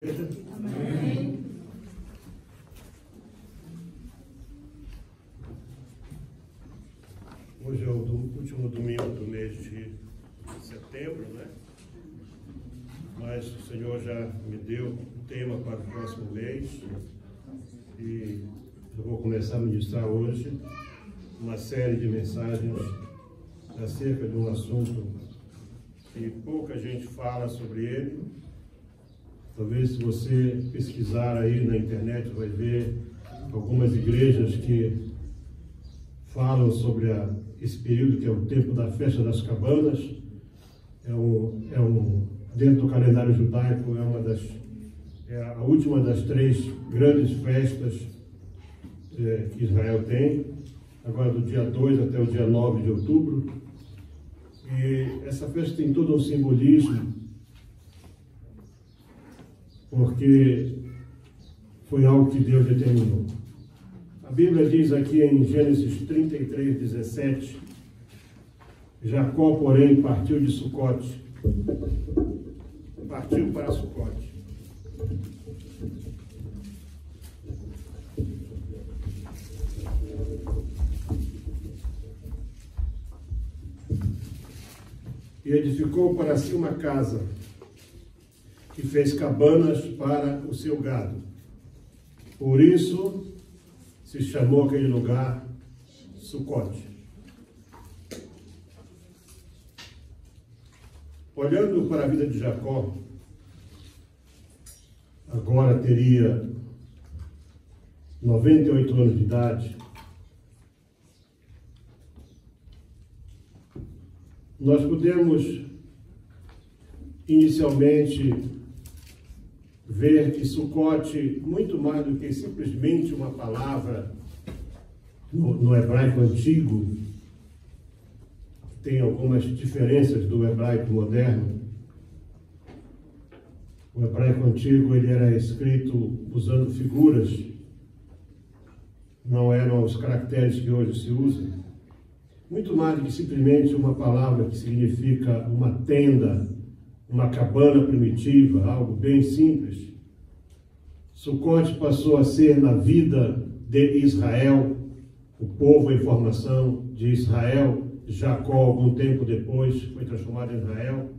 Amém. Hoje é o último domingo do mês de setembro, né? Mas o Senhor já me deu um tema para o próximo mês e eu vou começar a ministrar hoje uma série de mensagens acerca de um assunto que pouca gente fala sobre ele. Talvez, se você pesquisar aí na internet, vai ver algumas igrejas que falam sobre esse período que é o tempo da festa das cabanas. Dentro do calendário judaico, é a última das 3 grandes festas que Israel tem, agora do dia 2 até o dia 9 de outubro. E essa festa tem todo um simbolismo, porque foi algo que Deus determinou. A Bíblia diz aqui em Gênesis 33:17, Jacó, porém, partiu de Sucote. Partiu para Sucote. E edificou para si uma casa, e fez cabanas para o seu gado. Por isso se chamou aquele lugar Sucote. Olhando para a vida de Jacó, agora teria 98 anos de idade, nós podemos inicialmente ver que Sucote, muito mais do que simplesmente uma palavra no hebraico antigo, tem algumas diferenças do hebraico moderno. O hebraico antigo ele era escrito usando figuras, não eram os caracteres que hoje se usam. Muito mais do que simplesmente uma palavra que significa uma tenda, uma cabana primitiva, algo bem simples. Sucote passou a ser, na vida de Israel, o povo em formação de Israel. Jacó, algum tempo depois, foi transformado em Israel.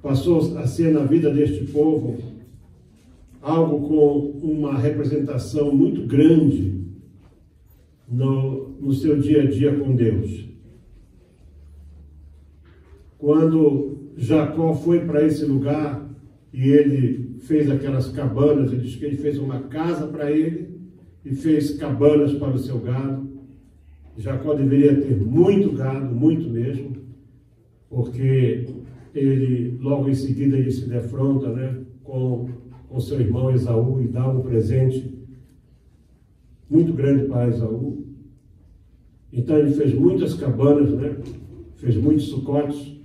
Passou a ser, na vida deste povo, algo com uma representação muito grande no seu dia a dia com Deus. Quando Jacó foi para esse lugar e ele fez aquelas cabanas, ele diz que ele fez uma casa para ele e fez cabanas para o seu gado. Jacó deveria ter muito gado, muito mesmo, porque ele, logo em seguida, ele se defronta, né, com seu irmão Esaú e dá um presente muito grande para Esaú. Então ele fez muitas cabanas, né, fez muitos sucotes.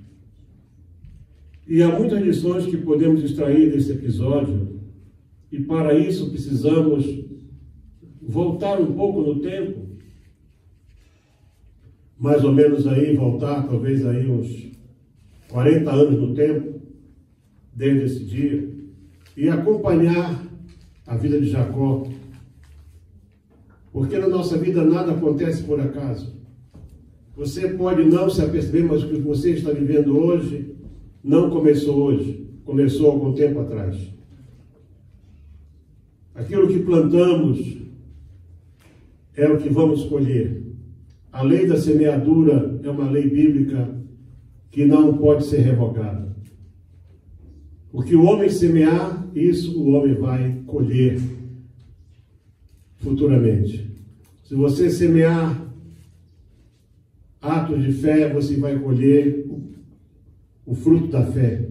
E há muitas lições que podemos extrair desse episódio, e para isso precisamos voltar um pouco no tempo, mais ou menos aí, voltar talvez aí uns 40 anos no tempo, desde esse dia, e acompanhar a vida de Jacó, porque na nossa vida nada acontece por acaso. Você pode não se aperceber, mas o que você está vivendo hoje não começou hoje, começou algum tempo atrás. Aquilo que plantamos é o que vamos colher. A lei da semeadura é uma lei bíblica que não pode ser revogada. O que o homem semear, isso o homem vai colher futuramente. Se você semear atos de fé, você vai colher o fruto da fé.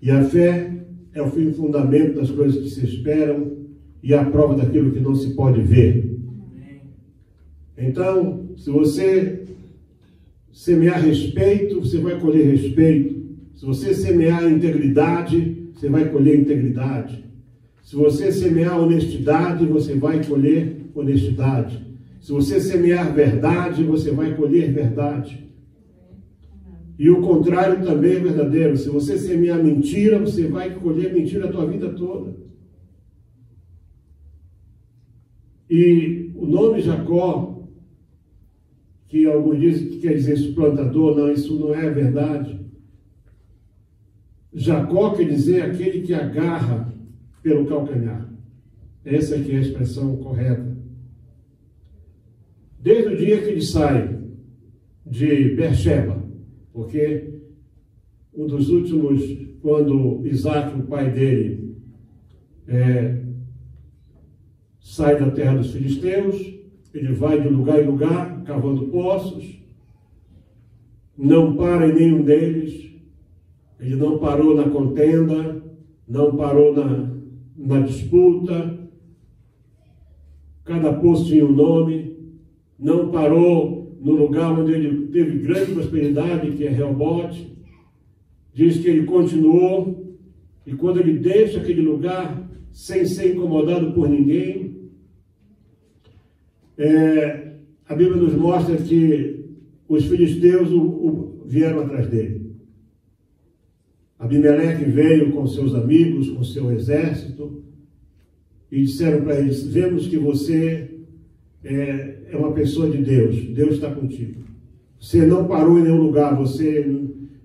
E a fé é o fim fundamento das coisas que se esperam e a prova daquilo que não se pode ver. Então, se você semear respeito, você vai colher respeito. Se você semear integridade, você vai colher integridade. Se você semear honestidade, você vai colher honestidade. Se você semear verdade, você vai colher verdade. E o contrário também é verdadeiro. Se você semear mentira, você vai colher mentira a tua vida toda. E o nome Jacó, que alguns dizem que quer dizer suplantador, não, isso não é verdade. Jacó quer dizer aquele que agarra pelo calcanhar. Essa aqui é a expressão correta. Desde o dia que ele sai de Berseba, porque um dos últimos, quando Isaac, o pai dele, sai da terra dos filisteus, ele vai de lugar em lugar, cavando poços, não para em nenhum deles, ele não parou na contenda, não parou na disputa, cada poço tinha um nome, não parou no lugar onde ele teve grande prosperidade, que é Reobote. Diz que ele continuou, e quando ele deixa aquele lugar, sem ser incomodado por ninguém, a Bíblia nos mostra que os filisteus vieram atrás dele. Abimeleque veio com seus amigos, com seu exército, e disseram para eles: vemos que você é uma pessoa de Deus, Deus está contigo. Você não parou em nenhum lugar, você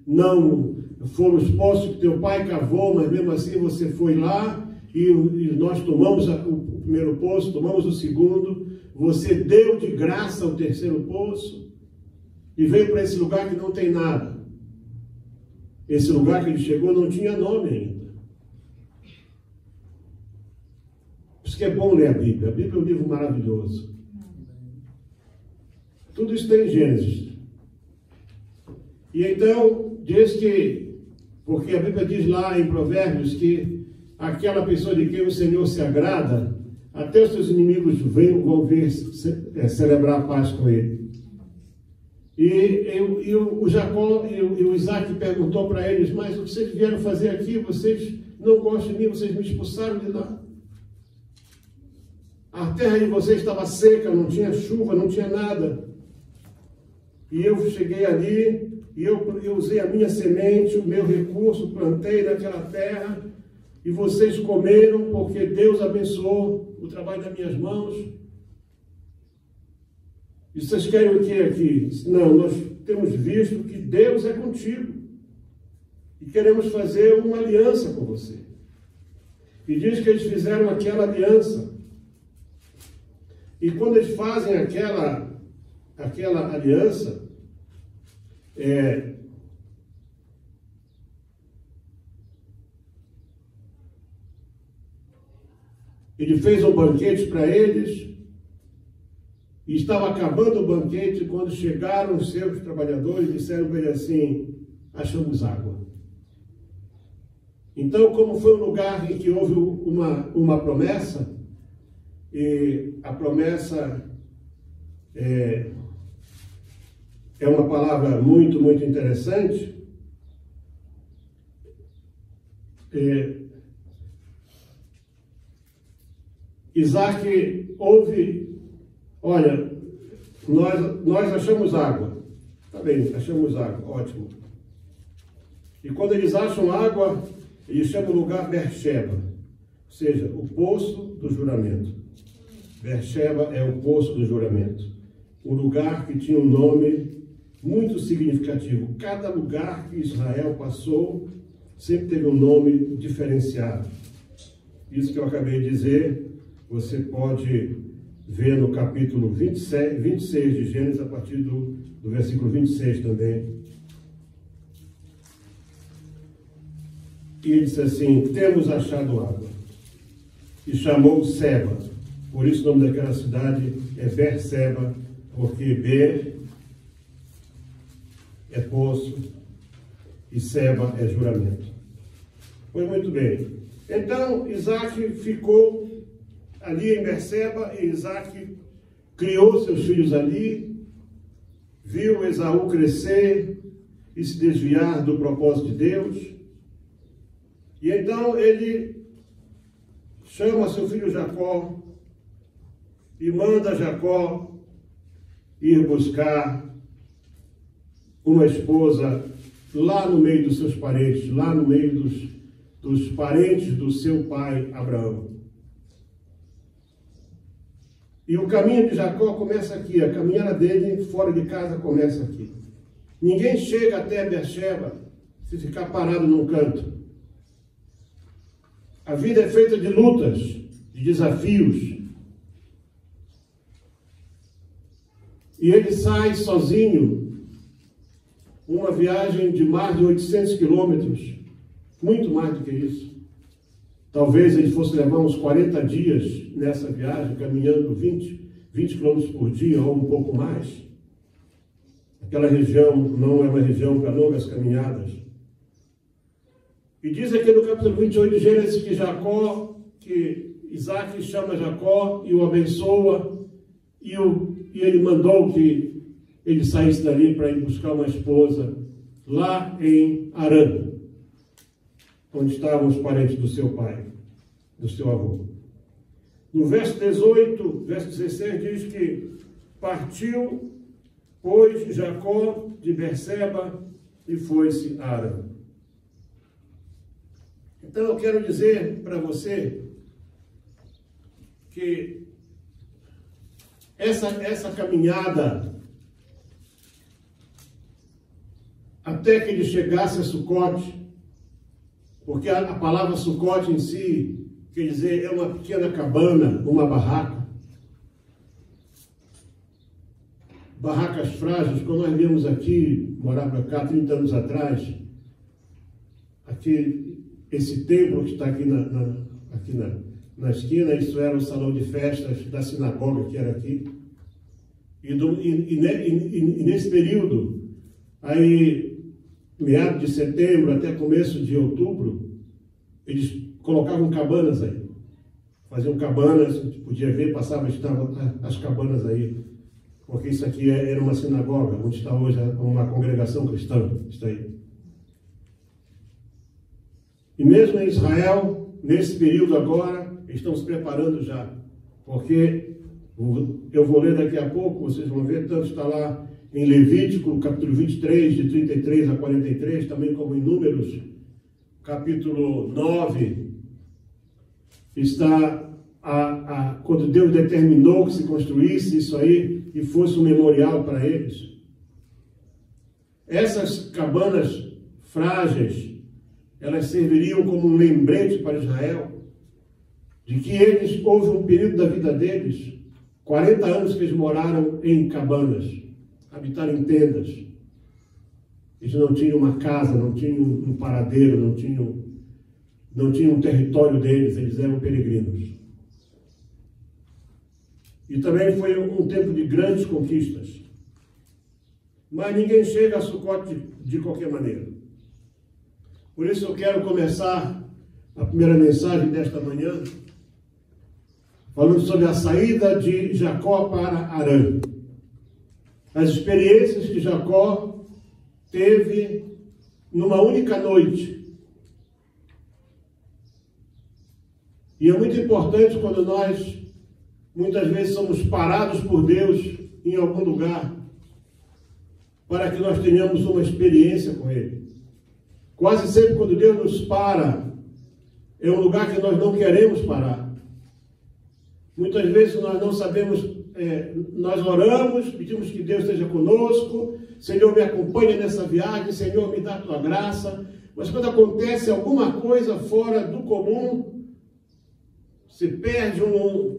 não foram os poços que teu pai cavou, mas mesmo assim você foi lá e nós tomamos o primeiro poço, tomamos o segundo, você deu de graça o terceiro poço e veio para esse lugar que não tem nada. Esse lugar que ele chegou não tinha nome ainda. Por isso que é bom ler a Bíblia. A Bíblia é um livro maravilhoso. Tudo isso tem em Gênesis. E então, diz que, porque a Bíblia diz lá em Provérbios que aquela pessoa de quem o Senhor se agrada, até os seus inimigos vão vir celebrar a paz com ele. E o Jacó e o Isaac perguntou para eles: mas o que vocês vieram fazer aqui? Vocês não gostam de mim, vocês me expulsaram de lá. A terra de vocês estava seca, não tinha chuva, não tinha nada. E eu cheguei ali, e eu usei a minha semente, o meu recurso, plantei naquela terra, e vocês comeram, porque Deus abençoou o trabalho das minhas mãos. E vocês querem o que aqui? Não, nós temos visto que Deus é contigo. E queremos fazer uma aliança com você. E diz que eles fizeram aquela aliança. E quando eles fazem aquela aliança, ele fez um banquete para eles, e estava acabando o banquete quando chegaram os seus trabalhadores e disseram para ele assim: achamos água. Então, como foi um lugar em que houve uma promessa, e a promessa é uma palavra muito, muito interessante. Isaac ouve: olha, nós achamos água. Tá bem, achamos água, ótimo. E quando eles acham água, eles chamam o lugar Berseba, ou seja, o poço do juramento. Berseba é o poço do juramento. Um lugar que tinha um nome muito significativo. Cada lugar que Israel passou sempre teve um nome diferenciado. Isso que eu acabei de dizer, você pode ver no capítulo 26 de Gênesis, a partir do versículo 26 também. E ele disse assim: temos achado água. E chamou Seba. Por isso o nome daquela cidade é Berseba, porque Ber é poço e Seba é juramento. Pois muito bem. Então Isaac ficou ali em Berseba, e Isaac criou seus filhos ali, viu Esaú crescer e se desviar do propósito de Deus. E então ele chama seu filho Jacó e manda Jacó ir buscar uma esposa lá no meio dos seus parentes, lá no meio dos parentes do seu pai Abraão. E o caminho de Jacó começa aqui, a caminhada dele fora de casa começa aqui. Ninguém chega até Beersheba se ficar parado num canto. A vida é feita de lutas, de desafios. E ele sai sozinho, uma viagem de mais de 800 quilômetros, muito mais do que isso. Talvez ele fosse levar uns 40 dias nessa viagem, caminhando 20 quilômetros por dia ou um pouco mais. Aquela região não é uma região para longas caminhadas. E diz aqui no capítulo 28 de Gênesis que Isaac chama Jacó e o abençoa, e ele mandou que ele saísse dali para ir buscar uma esposa lá em Harã, onde estavam os parentes do seu pai, do seu avô. No verso 18, verso 16 diz que partiu, pois, Jacó de Beerseba e foi-se a Harã. Então eu quero dizer para você que essa caminhada até que ele chegasse a Sucote, porque a palavra Sucote em si quer dizer é uma pequena cabana, uma barraca. Barracas frágeis, quando nós viemos aqui, morar para cá 30 anos atrás, esse templo que está aqui na esquina, isso era o salão de festas da sinagoga que era aqui. E nesse período, aí, meados de setembro até começo de outubro, eles colocavam cabanas aí. Faziam cabanas, a gente podia ver, estavam as cabanas aí. Porque isso aqui era uma sinagoga, onde está hoje uma congregação cristã. Está aí. E mesmo em Israel, nesse período agora, estão se preparando já. Porque eu vou ler daqui a pouco, vocês vão ver, tanto está lá em Levítico, capítulo 23, de 33 a 43, também como em Números, capítulo 9, está quando Deus determinou que se construísse isso aí e fosse um memorial para eles. Essas cabanas frágeis, elas serviriam como um lembrete para Israel de que houve um período da vida deles, 40 anos que eles moraram em cabanas, habitaram em tendas. Eles não tinham uma casa, não tinham um paradeiro, não tinham um território deles, eles eram peregrinos. E também foi um tempo de grandes conquistas. Mas ninguém chega a Sucote de qualquer maneira. Por isso eu quero começar a primeira mensagem desta manhã falando sobre a saída de Jacó para Harã. As experiências que Jacó teve numa única noite. E é muito importante quando nós, muitas vezes, somos parados por Deus em algum lugar, para que nós tenhamos uma experiência com Ele. Quase sempre quando Deus nos para, é um lugar que nós não queremos parar. Muitas vezes nós não sabemos, nós oramos, pedimos que Deus esteja conosco, Senhor, me acompanha nessa viagem, Senhor, me dá a tua graça. Mas quando acontece alguma coisa fora do comum, se perde um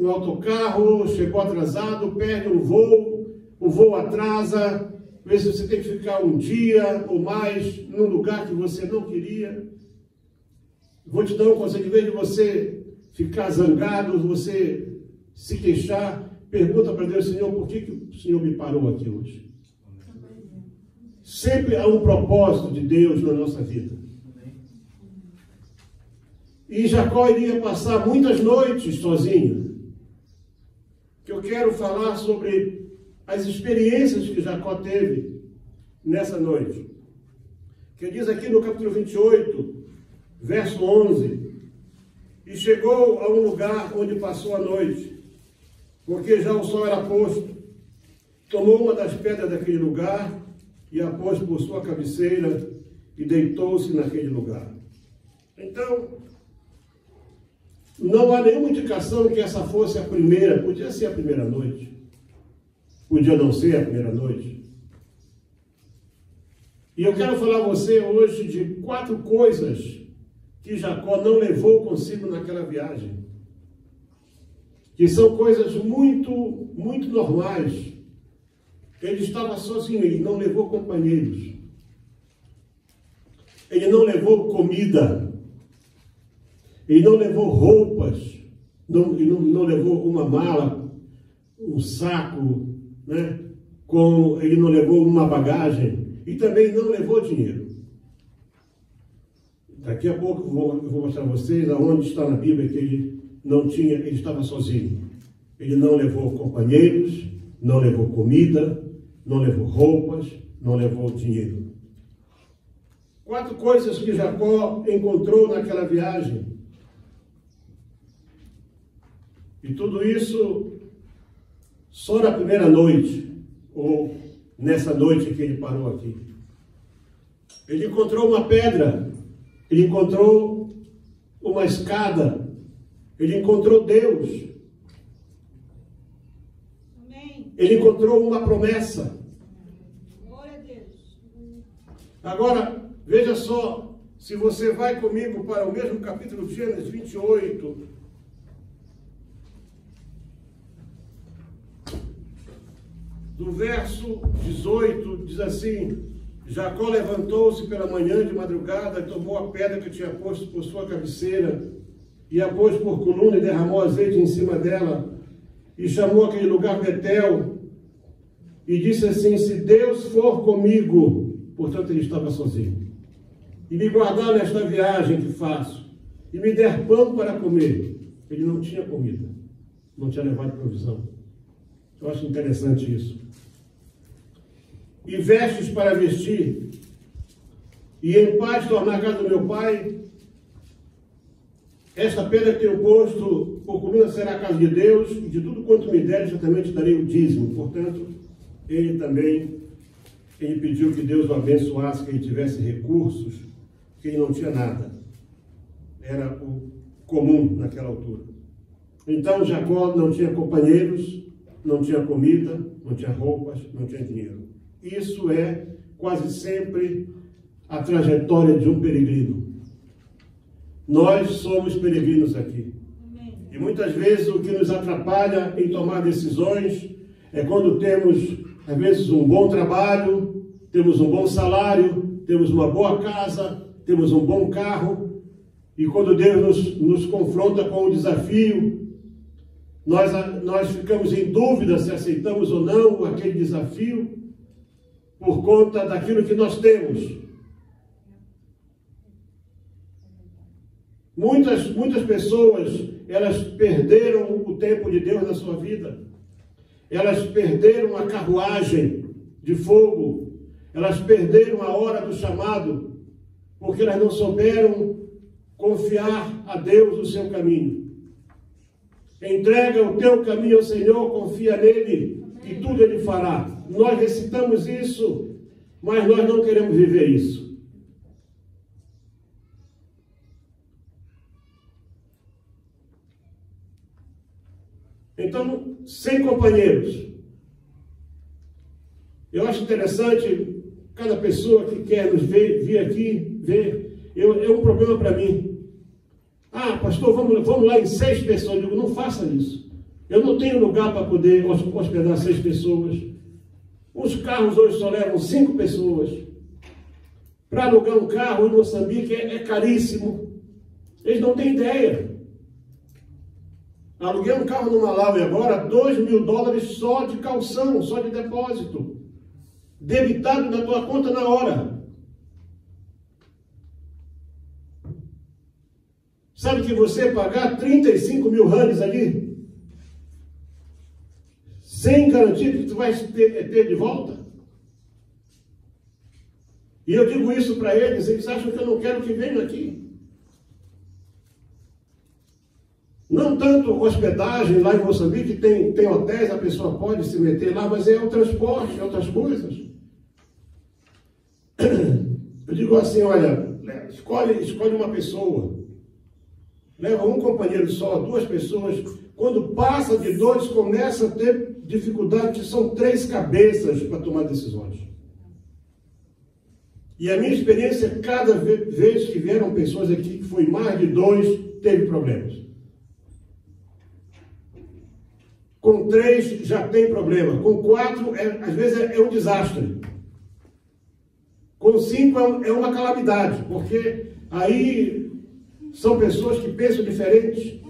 autocarro, chegou atrasado, perde um voo, o voo atrasa, às vezes você tem que ficar um dia ou mais num lugar que você não queria. Vou te dar um conselho, em vez de você ficar zangado, você se queixar, pergunta para Deus, Senhor, por que o Senhor me parou aqui hoje? Sempre há um propósito de Deus na nossa vida. E Jacó iria passar muitas noites sozinho. Que eu quero falar sobre as experiências que Jacó teve nessa noite. Que diz aqui no capítulo 28, verso 11, e chegou a um lugar onde passou a noite, porque já o sol era posto. Tomou uma das pedras daquele lugar e a pôs por sua cabeceira e deitou-se naquele lugar. Então, não há nenhuma indicação que essa fosse a primeira. Podia ser a primeira noite, podia não ser a primeira noite. E eu quero falar a você hoje de 4 coisas que Jacó não levou consigo naquela viagem, que são coisas muito, muito normais. Ele estava sozinho, ele não levou companheiros, ele não levou comida, ele não levou roupas, não levou uma mala, um saco, né? Ele não levou uma bagagem e também não levou dinheiro. Daqui a pouco eu vou mostrar a vocês aonde está na Bíblia que ele ele estava sozinho. Ele não levou companheiros, não levou comida, não levou roupas, não levou dinheiro. 4 coisas que Jacó encontrou naquela viagem. E tudo isso só na primeira noite, ou nessa noite que ele parou aqui. Ele encontrou uma pedra, ele encontrou uma escada, ele encontrou Deus. Amém. Ele encontrou uma promessa. Glória a Deus. Agora, veja só, se você vai comigo para o mesmo capítulo de Gênesis 28, do verso 18, diz assim: Jacó levantou-se pela manhã de madrugada, tomou a pedra que tinha posto por sua cabeceira, e a pôs por coluna e derramou azeite em cima dela, e chamou aquele lugar Betel, e disse assim: se Deus for comigo, portanto ele estava sozinho, e me guardar nesta viagem que faço, e me der pão para comer. Ele não tinha comida, não tinha levado provisão. Eu acho interessante isso. E vestes para vestir, e em paz tornar à casa do meu pai. Esta pedra que tenho posto por coluna será a casa de Deus, e de tudo quanto me deres, eu também te darei o dízimo. Portanto, ele pediu que Deus o abençoasse, que ele tivesse recursos, que ele não tinha nada. Era o comum naquela altura. Então, Jacó não tinha companheiros, não tinha comida, não tinha roupas, não tinha dinheiro. Isso é quase sempre a trajetória de um peregrino. Nós somos peregrinos aqui. Amém. E muitas vezes o que nos atrapalha em tomar decisões é quando temos, às vezes, um bom trabalho, temos um bom salário, temos uma boa casa, temos um bom carro, e quando Deus nos confronta com o desafio, nós ficamos em dúvida se aceitamos ou não aquele desafio por conta daquilo que nós temos. Muitas pessoas, elas perderam o tempo de Deus na sua vida. Elas perderam a carruagem de fogo. Elas perderam a hora do chamado, porque elas não souberam confiar a Deus o seu caminho. Entrega o teu caminho ao Senhor, confia nele, e tudo ele fará. Nós recitamos isso, mas nós não queremos viver isso. Então, sem companheiros. Eu acho interessante, cada pessoa que quer nos vir aqui, é um problema para mim. Ah, pastor, vamos lá em 6 pessoas. Eu digo, não faça isso. Eu não tenho lugar para poder hospedar 6 pessoas. Os carros hoje só levam 5 pessoas. Para alugar um carro em Moçambique é caríssimo. Eles não têm ideia. Aluguei um carro no Malawi agora, $2.000 só de calção, só de depósito. Debitado na tua conta na hora. Sabe que você pagar 35 mil rands ali, sem garantia que tu vai ter de volta? E eu digo isso para eles acham que eu não quero que venham aqui. Não tanto hospedagem lá em Moçambique, tem hotéis, a pessoa pode se meter lá, mas é o transporte, é outras coisas. Eu digo assim, olha, escolhe uma pessoa. Leva um companheiro só, 2 pessoas. Quando passa de 2, começa a ter dificuldade, que são 3 cabeças para tomar decisões. E a minha experiência, cada vez que vieram pessoas aqui, que foi mais de 2, teve problemas. Com 3 já tem problema. Com 4, às vezes é um desastre. Com 5 é uma calamidade, porque aí são pessoas que pensam diferente.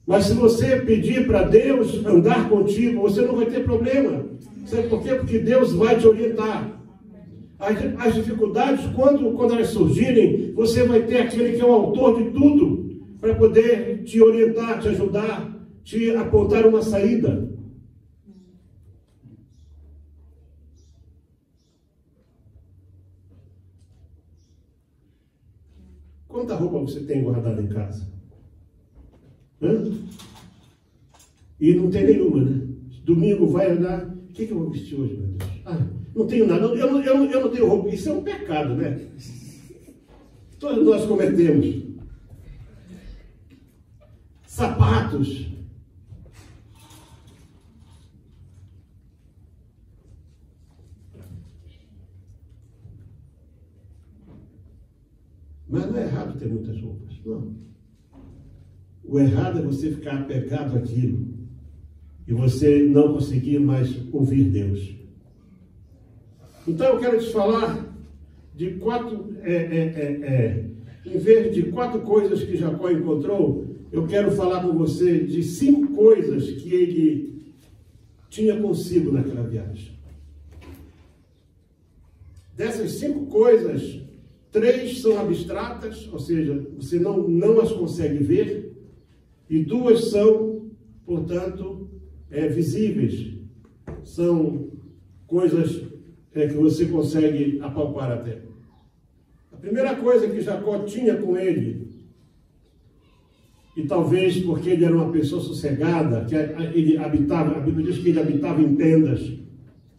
Mas se você pedir para Deus andar contigo, você não vai ter problema. Sabe por quê? Porque Deus vai te orientar. As dificuldades, quando elas surgirem, você vai ter aquele que é o autor de tudo, para poder te orientar, te ajudar, te apontar uma saída. Quanta roupa você tem guardada em casa? Hã? E não tem nenhuma, né? Domingo vai andar. O que eu vou vestir hoje, meu Deus? Não tenho nada. Eu não tenho roupa. Isso é um pecado, né? Todos nós cometemos. Sapatos. Mas não é errado ter muitas roupas, não. O errado é você ficar apegado àquilo e você não conseguir mais ouvir Deus. Então eu quero te falar de 4, em vez de 4 coisas que Jacó encontrou, eu quero falar com você de 5 coisas que ele tinha consigo naquela viagem. Dessas 5 coisas, 3 são abstratas, ou seja, você não as consegue ver, e 2 são, portanto, visíveis. São coisas que você consegue apalpar até. A primeira coisa que Jacó tinha com ele, e talvez porque ele era uma pessoa sossegada, que ele habitava, a Bíblia diz que ele habitava em tendas,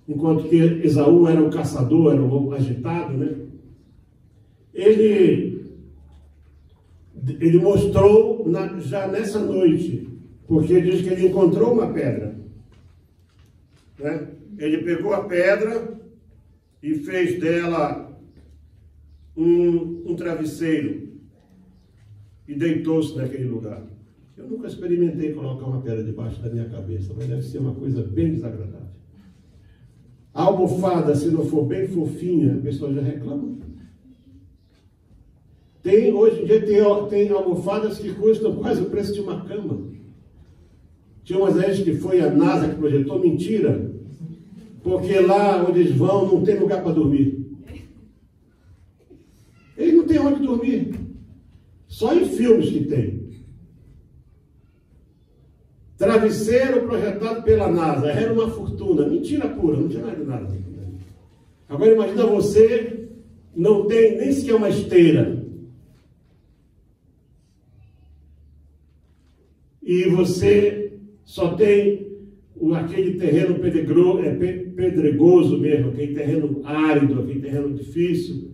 enquanto que Esaú era o caçador, era o agitado, né? Ele mostrou já nessa noite, porque diz que ele encontrou uma pedra, né? Ele pegou a pedra e fez dela um travesseiro e deitou-se naquele lugar. Eu nunca experimentei colocar uma pedra debaixo da minha cabeça, mas deve ser uma coisa bem desagradável. A almofada, se não for bem fofinha, a pessoa já reclama. Hoje em dia tem almofadas que custam quase o preço de uma cama. Tinha umas vezes que foi a NASA que projetou, mentira, porque lá onde eles vão não tem lugar para dormir. Eles não têm onde dormir. Só em filmes que tem. Travesseiro projetado pela NASA, era uma fortuna. Mentira pura, não tinha nada de nada. Agora imagina você, não tem nem sequer uma esteira. E você só tem aquele terreno pedregoso mesmo, aquele terreno árido, aquele terreno difícil.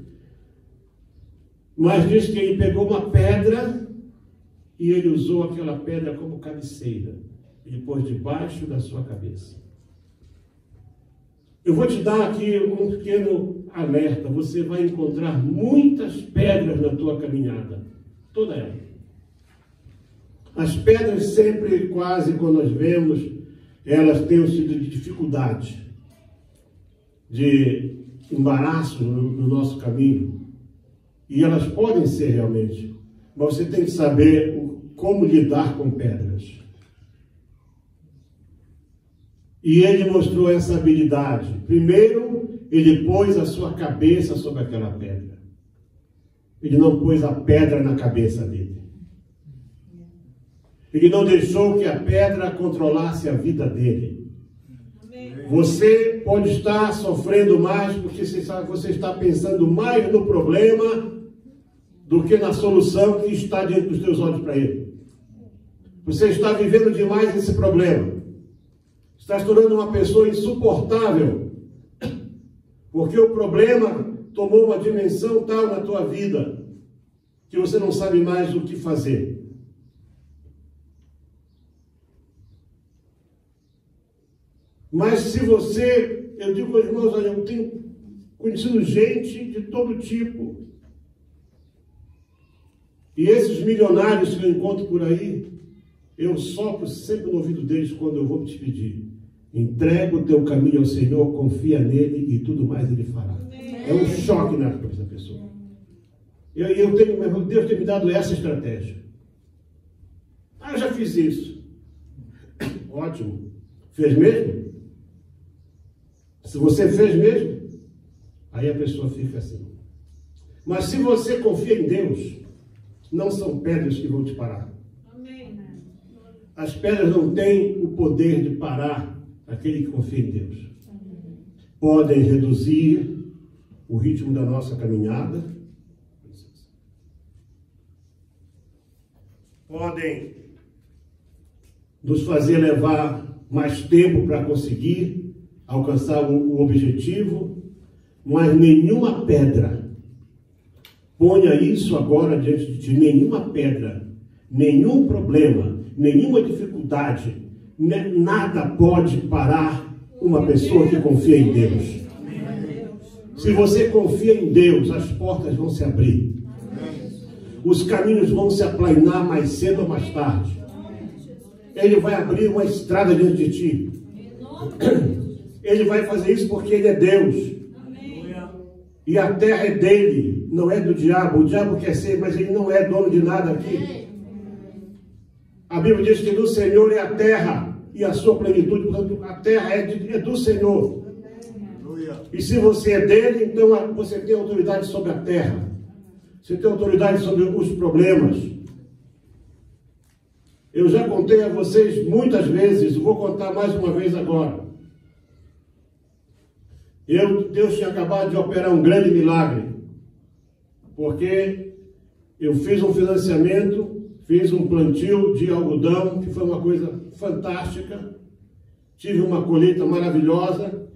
Mas diz que ele pegou uma pedra e ele usou aquela pedra como cabeceira. Ele pôs debaixo da sua cabeça. Eu vou te dar aqui um pequeno alerta. Você vai encontrar muitas pedras na tua caminhada. Toda ela. As pedras sempre, quase, quando nós vemos, elas têm um sentido de dificuldade, de embaraço no nosso caminho. E elas podem ser realmente. Mas você tem que saber como lidar com pedras. E ele mostrou essa habilidade. Primeiro, ele pôs a sua cabeça sobre aquela pedra. Ele não pôs a pedra na cabeça dele. Ele não deixou que a pedra controlasse a vida dele. Você pode estar sofrendo mais porque você está pensando mais no problema do que na solução que está diante dos teus olhos para ele. Você está vivendo demais esse problema. Está se tornando uma pessoa insuportável, porque o problema tomou uma dimensão tal na tua vida que você não sabe mais o que fazer. Mas se você, eu digo aos irmãos, olha, eu tenho conhecido gente de todo tipo. E esses milionários que eu encontro por aí, eu sopro sempre no ouvido deles quando eu vou me despedir. Entrega o teu caminho ao Senhor, confia nele e tudo mais ele fará. É um choque na cabeça da pessoa. Deus tem me dado essa estratégia. Eu já fiz isso. Ótimo. Fez mesmo? Se você fez mesmo, aí a pessoa fica assim. Mas se você confia em Deus, não são pedras que vão te parar. Amém. As pedras não têm o poder de parar aquele que confia em Deus. Podem reduzir o ritmo da nossa caminhada. Podem nos fazer levar mais tempo para conseguir alcançar o objetivo, mas nenhuma pedra, ponha isso agora diante de ti, nenhuma pedra, nenhum problema, nenhuma dificuldade, nada pode parar uma pessoa que confia em Deus. Se você confia em Deus, as portas vão se abrir. Os caminhos vão se aplainar mais cedo ou mais tarde. Ele vai abrir uma estrada diante de ti. Ele vai fazer isso porque Ele é Deus. E a terra é dele, não é do diabo. O diabo quer ser, mas ele não é dono de nada aqui. A Bíblia diz que do Senhor é a terra e a sua plenitude. Portanto, a terra é do Senhor. E se você é dele, então você tem autoridade sobre a terra. Você tem autoridade sobre os problemas. Eu já contei a vocês muitas vezes, vou contar mais uma vez agora. Deus tinha acabado de operar um grande milagre, porque eu fiz um financiamento, fiz um plantio de algodão, que foi uma coisa fantástica, tive uma colheita maravilhosa,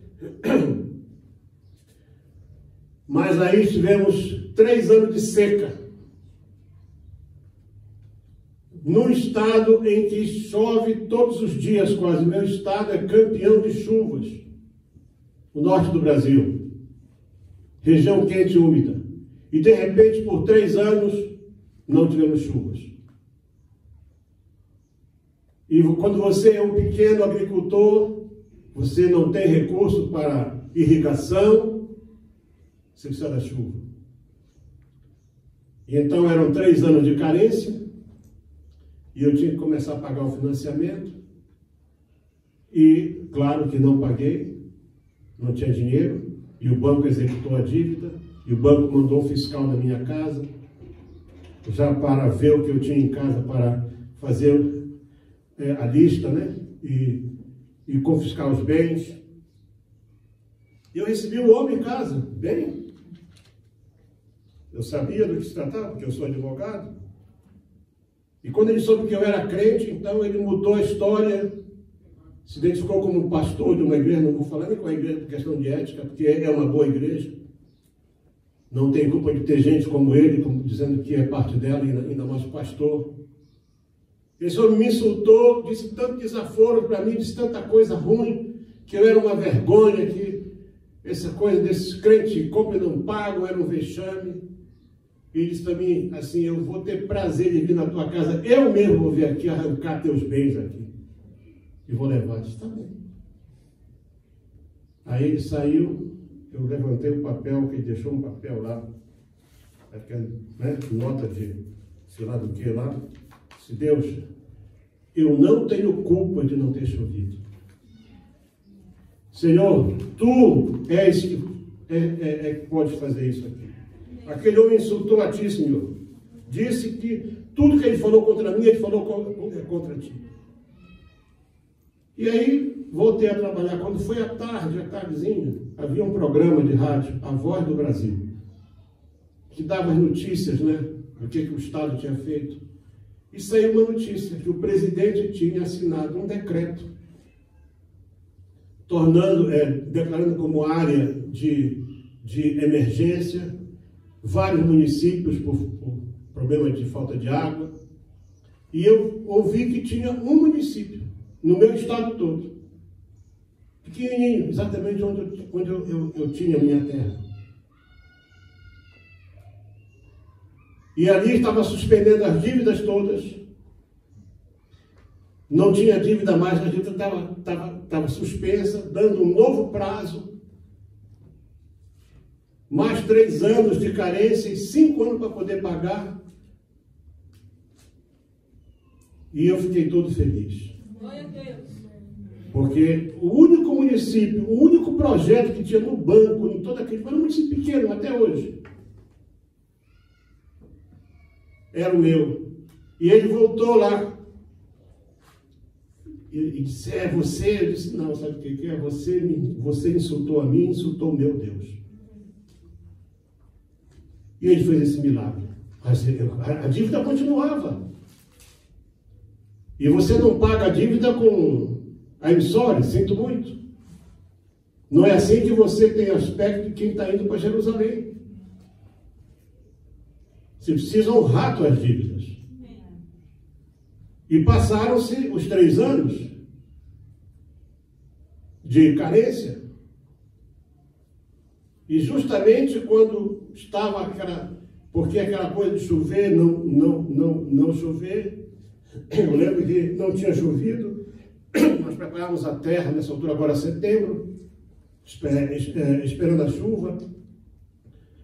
mas aí tivemos 3 anos de seca, num estado em que chove todos os dias quase. Meu estado é campeão de chuvas, o norte do Brasil, região quente e úmida, e de repente por 3 anos não tivemos chuvas. E quando você é um pequeno agricultor, você não tem recurso para irrigação, você precisa da chuva. E então eram 3 anos de carência, e eu tinha que começar a pagar o financiamento, e claro que não paguei, não tinha dinheiro, e o banco executou a dívida, e o banco mandou um fiscal na minha casa, já para ver o que eu tinha em casa, para fazer a lista, né? E confiscar os bens. E eu recebi o homem em casa, bem. Eu sabia do que se tratava, porque eu sou advogado. E quando ele soube que eu era crente, então ele mudou a história, se identificou como pastor de uma igreja, não vou falar nem com a igreja por questão de ética, porque é uma boa igreja. Não tem culpa de ter gente como ele, dizendo que é parte dela, e ainda mais pastor. Esse homem me insultou, disse tanto desaforo para mim, disse tanta coisa ruim, que eu era uma vergonha, que essa coisa desses crentes compram e não pagam, era um vexame. E ele disse para mim assim: eu vou ter prazer de vir na tua casa, eu mesmo vou vir aqui arrancar teus bens aqui. E vou levar. Eu disse: tá bem. Aí ele saiu, eu levantei o papel, que ele deixou um papel lá, aquela, né, nota de sei lá do que lá. Se Deus, eu não tenho culpa de não ter chovido. Senhor, tu és que pode fazer isso aqui. Aquele homem insultou a ti, Senhor. Disse que tudo que ele falou contra mim, ele falou contra ti. E aí, voltei a trabalhar. Quando foi à tardezinha, havia um programa de rádio, A Voz do Brasil, que dava as notícias, né, do que o Estado tinha feito. E saiu uma notícia, que o presidente tinha assinado um decreto declarando como área de emergência vários municípios por problema de falta de água. E eu ouvi que tinha um município no meu estado todo, pequenininho, exatamente onde eu tinha a minha terra. E ali estava suspendendo as dívidas todas. Não tinha dívida mais, a dívida estava suspensa, dando um novo prazo. Mais 3 anos de carência e 5 anos para poder pagar. E eu fiquei todo feliz. Glória a Deus. Porque o único município, o único projeto que tinha no banco, em todo aquele, era um município pequeno até hoje, era o meu. E ele voltou lá e disse: é você? Eu disse: não, sabe o que é? Você insultou a mim, insultou o meu Deus. E ele fez esse milagre. A dívida continuava. E você não paga a dívida com a emissória, sinto muito. Não é assim que você tem aspecto de quem está indo para Jerusalém. Você precisa honrar suas dívidas. E passaram-se os 3 anos de carência. E justamente quando estava porque aquela coisa de chover, não chover, eu lembro que não tinha chovido, nós preparávamos a terra nessa altura, agora setembro, esperando a chuva,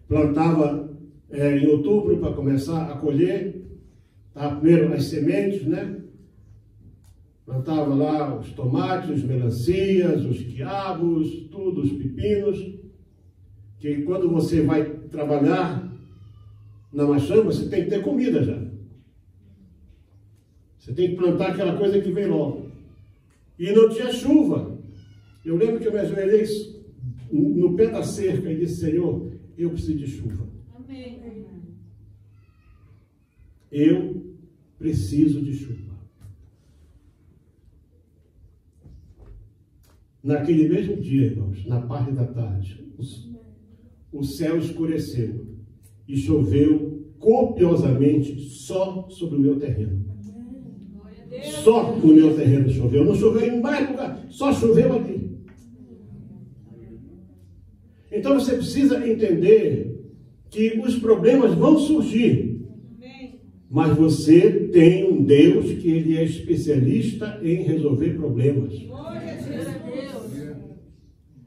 plantava em outubro para começar a colher, primeiro as sementes, né? Plantava lá os tomates, as melancias, os quiabos, tudo, os pepinos, que quando você vai trabalhar na machamba, você tem que ter comida já. Você tem que plantar aquela coisa que vem logo. E não tinha chuva. Eu lembro que eu me ajoelhei no pé da cerca e disse: Senhor, eu preciso de chuva. Amém. Eu preciso de chuva. Naquele mesmo dia, irmãos, na parte da tarde, o céu escureceu e choveu copiosamente só sobre o meu terreno. Só no meu terreno choveu. Não choveu em mais lugar, só choveu ali. Então você precisa entender que os problemas vão surgir. Mas você tem um Deus que ele é especialista em resolver problemas.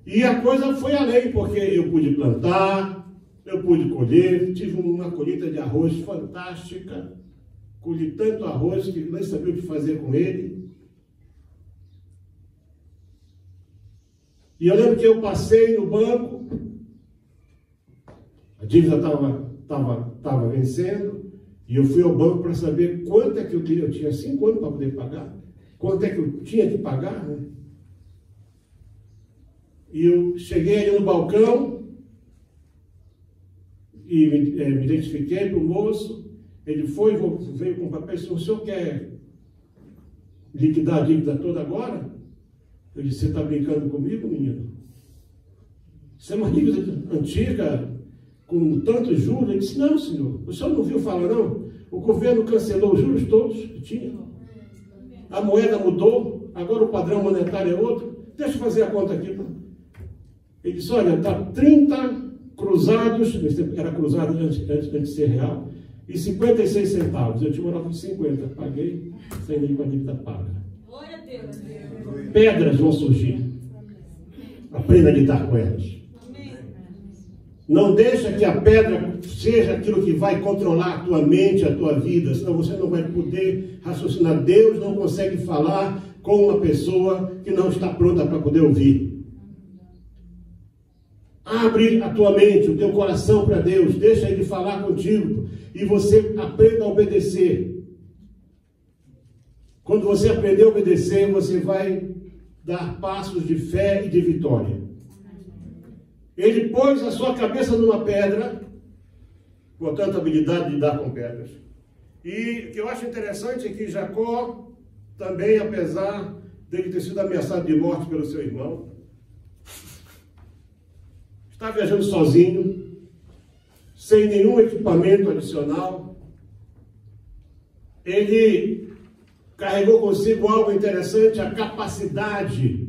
E a coisa foi além, porque eu pude plantar, eu pude colher, tive uma colheita de arroz fantástica, colhi tanto arroz que nem sabia o que fazer com ele. E eu lembro que eu passei no banco, a dívida estava vencendo, e eu fui ao banco para saber quanto é que eu tinha. Eu tinha 5 anos para poder pagar. Quanto é que eu tinha que pagar, né? E eu cheguei ali no balcão e me identifiquei para o moço. Ele veio com o papel e disse: o senhor quer liquidar a dívida toda agora? Eu disse: você está brincando comigo, menino? Isso é uma dívida antiga, com tantos juros. Ele disse: não, senhor, o senhor não viu falar, não? O governo cancelou os juros todos que tinha. A moeda mudou, agora o padrão monetário é outro. Deixa eu fazer a conta aqui. Ele disse: olha, está 30 cruzados, era cruzado antes de ser real, e 56 centavos. Eu tinha uma nota de 50, paguei, sem nenhuma dívida paga. Glória a Deus. Pedras vão surgir. Aprenda a lidar com elas. Não deixa que a pedra seja aquilo que vai controlar a tua mente, a tua vida, senão você não vai poder raciocinar. Deus não consegue falar com uma pessoa que não está pronta para poder ouvir. Abre a tua mente, o teu coração para Deus, deixa Ele falar contigo e você aprenda a obedecer. Quando você aprender a obedecer, você vai dar passos de fé e de vitória. Ele pôs a sua cabeça numa pedra, portanto, a habilidade de lidar com pedras. E o que eu acho interessante é que Jacó, também, apesar dele ter sido ameaçado de morte pelo seu irmão, está viajando sozinho, sem nenhum equipamento adicional. Ele carregou consigo algo interessante, a capacidade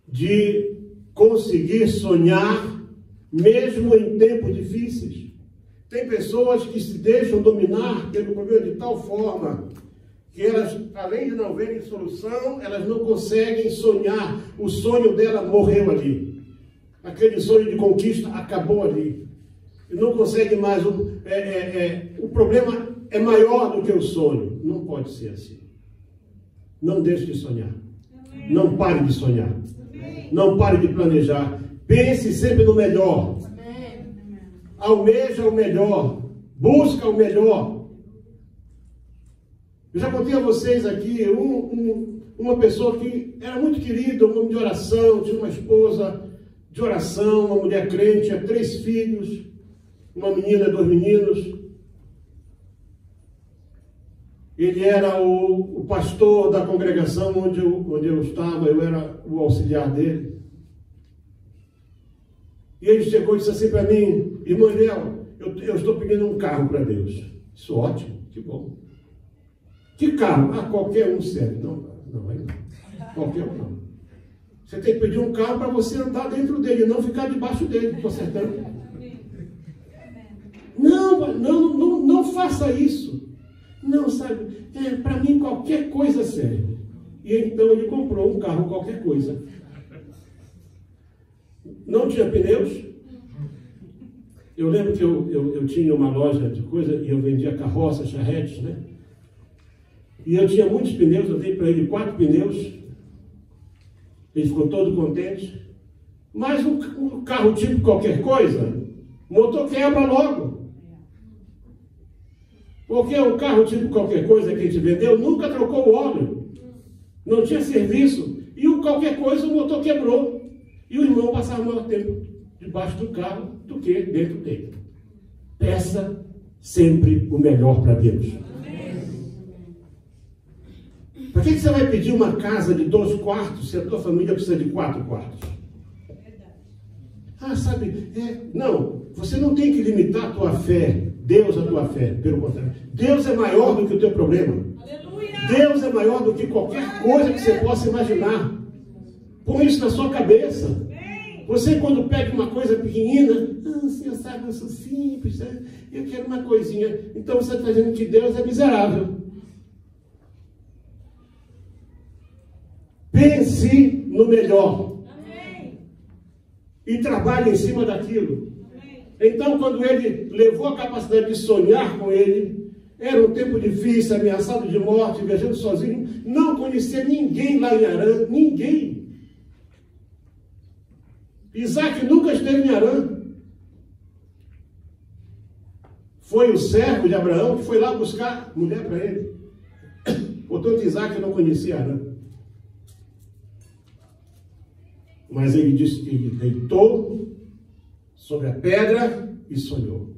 de conseguir sonhar, mesmo em tempos difíceis. Tem pessoas que se deixam dominar pelo problema de tal forma que elas, além de não verem solução, elas não conseguem sonhar. O sonho dela morreu ali. Aquele sonho de conquista acabou ali. E não consegue mais. O problema é maior do que o sonho. Não pode ser assim. Não deixe de sonhar. Não pare de sonhar. Não pare de planejar. Pense sempre no melhor. Almeja o melhor. Busca o melhor. Eu já contei a vocês aqui uma pessoa que era muito querida, um homem de oração, tinha uma esposa de oração, uma mulher crente, tinha 3 filhos, uma menina e 2 meninos. Ele era o pastor da congregação onde eu estava, eu era o auxiliar dele. E ele chegou e disse assim para mim: irmão Léo, eu estou pedindo um carro para Deus. Isso, ótimo, que bom. Que carro? Ah, qualquer um serve. Não, aí não. Qualquer um não. Você tem que pedir um carro para você andar dentro dele, não ficar debaixo dele, estou acertando. Não faça isso. Não, sabe, para mim qualquer coisa serve. E então ele comprou um carro qualquer coisa. Não tinha pneus. Eu lembro que eu tinha uma loja de coisa e eu vendia carroças, charretes, né? E eu tinha muitos pneus, eu dei para ele 4 pneus. Ele ficou todo contente. Mas um carro tipo qualquer coisa, o motor quebra logo. Porque o carro tipo qualquer coisa que a gente vendeu nunca trocou o óleo. Não tinha serviço. E o qualquer coisa o motor quebrou. E o irmão passava maior tempo debaixo do carro do que dentro dele. Peça sempre o melhor para Deus. Para que você vai pedir uma casa de 2 quartos se a tua família precisa de 4 quartos? Ah, sabe, não, você não tem que limitar a tua fé, Deus a tua fé, pelo contrário. Deus é maior do que o teu problema. Aleluia! Deus é maior do que qualquer coisa que você possa imaginar. Põe isso na sua cabeça. Você, quando pede uma coisa pequenina, você sabe, eu sou simples, né? Eu quero uma coisinha. Então você está dizendo que Deus é miserável. Pense no melhor. Amém. E trabalhe em cima daquilo. Amém. Então, quando ele levou a capacidade de sonhar com ele, era um tempo difícil, ameaçado de morte, viajando sozinho, não conhecia ninguém lá em Harã, ninguém. Isaac nunca esteve em Harã. Foi o servo de Abraão que foi lá buscar mulher para ele. Portanto, Isaac não conhecia Harã. Mas ele disse que ele deitou sobre a pedra e sonhou.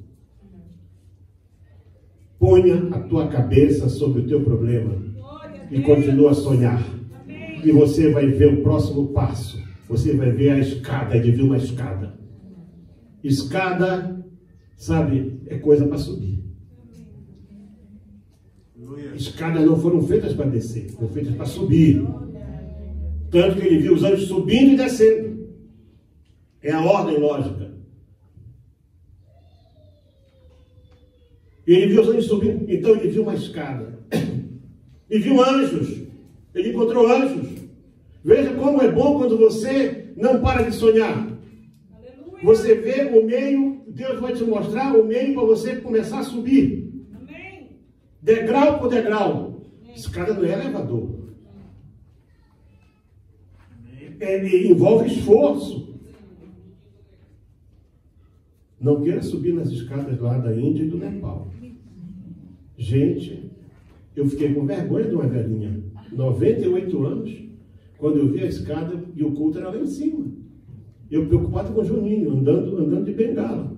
Ponha a tua cabeça sobre o teu problema e continua a sonhar. E você vai ver o próximo passo. Você vai ver a escada, ele viu uma escada. Escada, sabe, é coisa para subir. Escadas não foram feitas para descer, foram feitas para subir. Tanto que ele viu os anjos subindo e descendo. É a ordem lógica. E ele viu os anjos subindo, então ele viu uma escada. E viu anjos. Ele encontrou anjos. Veja como é bom quando você não para de sonhar. Aleluia. Você vê o meio, Deus vai te mostrar o meio para você começar a subir. Amém. Degrau por degrau. Amém. Escada não é elevador. Envolve esforço. Não queira subir nas escadas lá da Índia e do Nepal. Gente, eu fiquei com vergonha de uma velhinha, 98 anos, quando eu vi a escada e o culto era lá em cima. Eu preocupado com o Juninho, andando de bengala.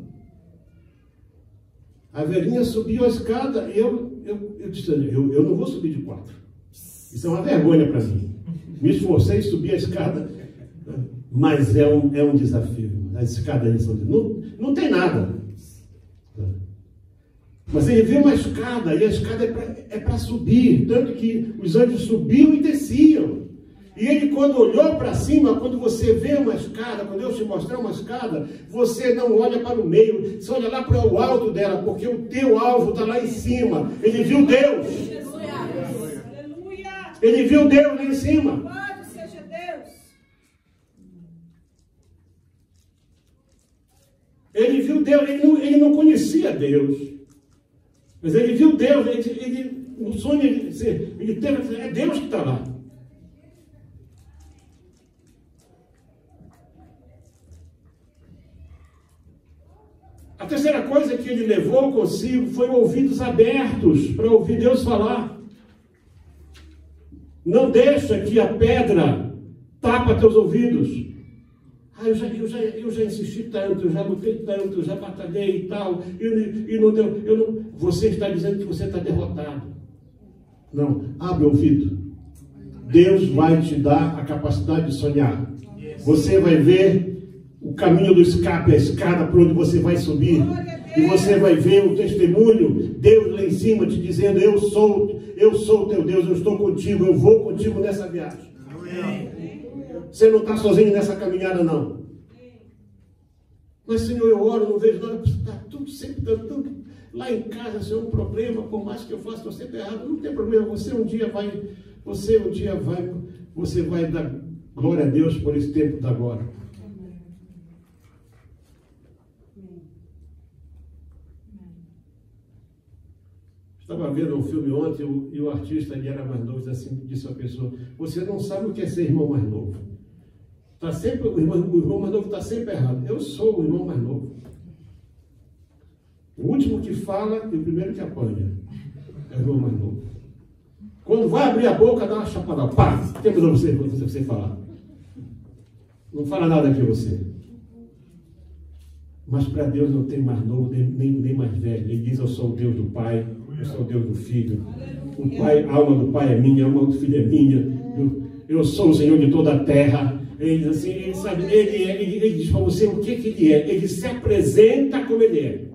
A velhinha subiu a escada e eu disse, eu não vou subir de 4. Isso é uma vergonha para mim. Me esforcei em subir a escada. Mas é um desafio. As escadas são não tem nada. Mas ele viu uma escada, e a escada é para subir. Tanto que os anjos subiam e desciam. E ele, quando olhou para cima, quando você vê uma escada, quando Deus te mostrar uma escada, você não olha para o meio, você olha lá para o alto dela, porque o teu alvo está lá em cima. Ele viu Deus. Ele viu Deus lá em cima. Louvado seja Deus. Ele viu Deus, ele não conhecia Deus. Mas ele viu Deus, no sonho ele teve, é Deus que está lá. A terceira coisa que ele levou consigo foi ouvidos abertos para ouvir Deus falar. Não deixa que a pedra tapa teus ouvidos. Eu já insisti tanto, eu já lutei tanto, eu já batalhei e tal, e não deu. Você está dizendo que você está derrotado. Não, abre o ouvido. Deus vai te dar a capacidade de sonhar. Você vai ver o caminho do escape, a escada por onde você vai subir. E você vai ver o testemunho, Deus lá em cima te dizendo, eu sou o teu Deus, eu estou contigo, eu vou contigo nessa viagem. Você não está sozinho nessa caminhada, não. Mas, Senhor, eu oro, não vejo nada, está tudo sempre dando. Lá em casa, Senhor, um problema, por mais que eu faça, estou sempre errado, não tem problema, você um dia vai dar glória a Deus por esse tempo da agora. Estava vendo um filme ontem e o artista, ele era mais novo, disse a pessoa, você não sabe o que é ser irmão mais novo. O irmão mais novo está sempre errado. Eu sou o irmão mais novo. O último que fala e o primeiro que apanha. É o irmão mais novo. Quando vai abrir a boca, dá uma chapada. Pá! Temos você falar. Não fala nada aqui você. Mas para Deus não tem mais novo, nem mais velho. Ele diz, eu sou o Deus do Pai, eu sou o Deus do Filho. O Pai, a alma do Pai é minha, a alma do Filho é minha. Eu sou o Senhor de toda a terra. Ele diz assim, ele diz para você o que ele é. Ele se apresenta como ele é.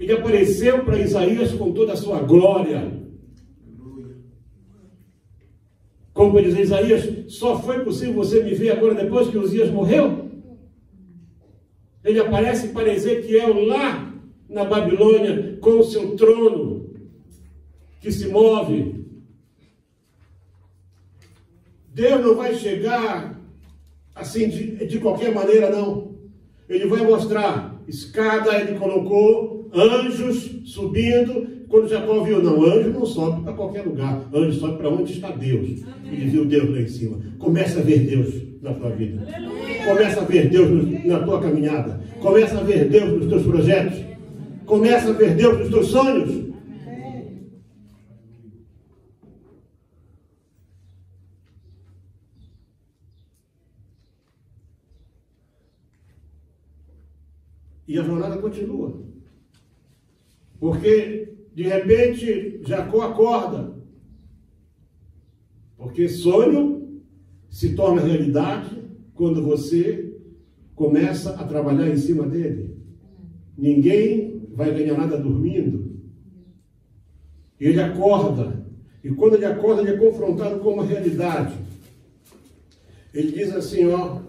Ele apareceu para Isaías com toda a sua glória. Como diz Isaías, só foi possível você me ver agora depois que Uzias morreu? Ele aparece para Ezequiel lá na Babilônia com o seu trono que se move. Deus não vai chegar assim de qualquer maneira, não. Ele vai mostrar escada, ele colocou anjos subindo. Quando Jacó viu, não, anjo não sobe para qualquer lugar, anjo sobe para onde está Deus. Amém. Ele viu Deus lá em cima. Começa a ver Deus na tua vida. Aleluia. Começa a ver Deus na tua caminhada. Começa a ver Deus nos teus projetos. Começa a ver Deus nos teus sonhos. E a jornada continua. Porque, de repente, Jacó acorda. Porque sonho se torna realidade quando você começa a trabalhar em cima dele. Ninguém vai ganhar nada dormindo. Ele acorda. E quando ele acorda, ele é confrontado com uma realidade. Ele diz assim, ó.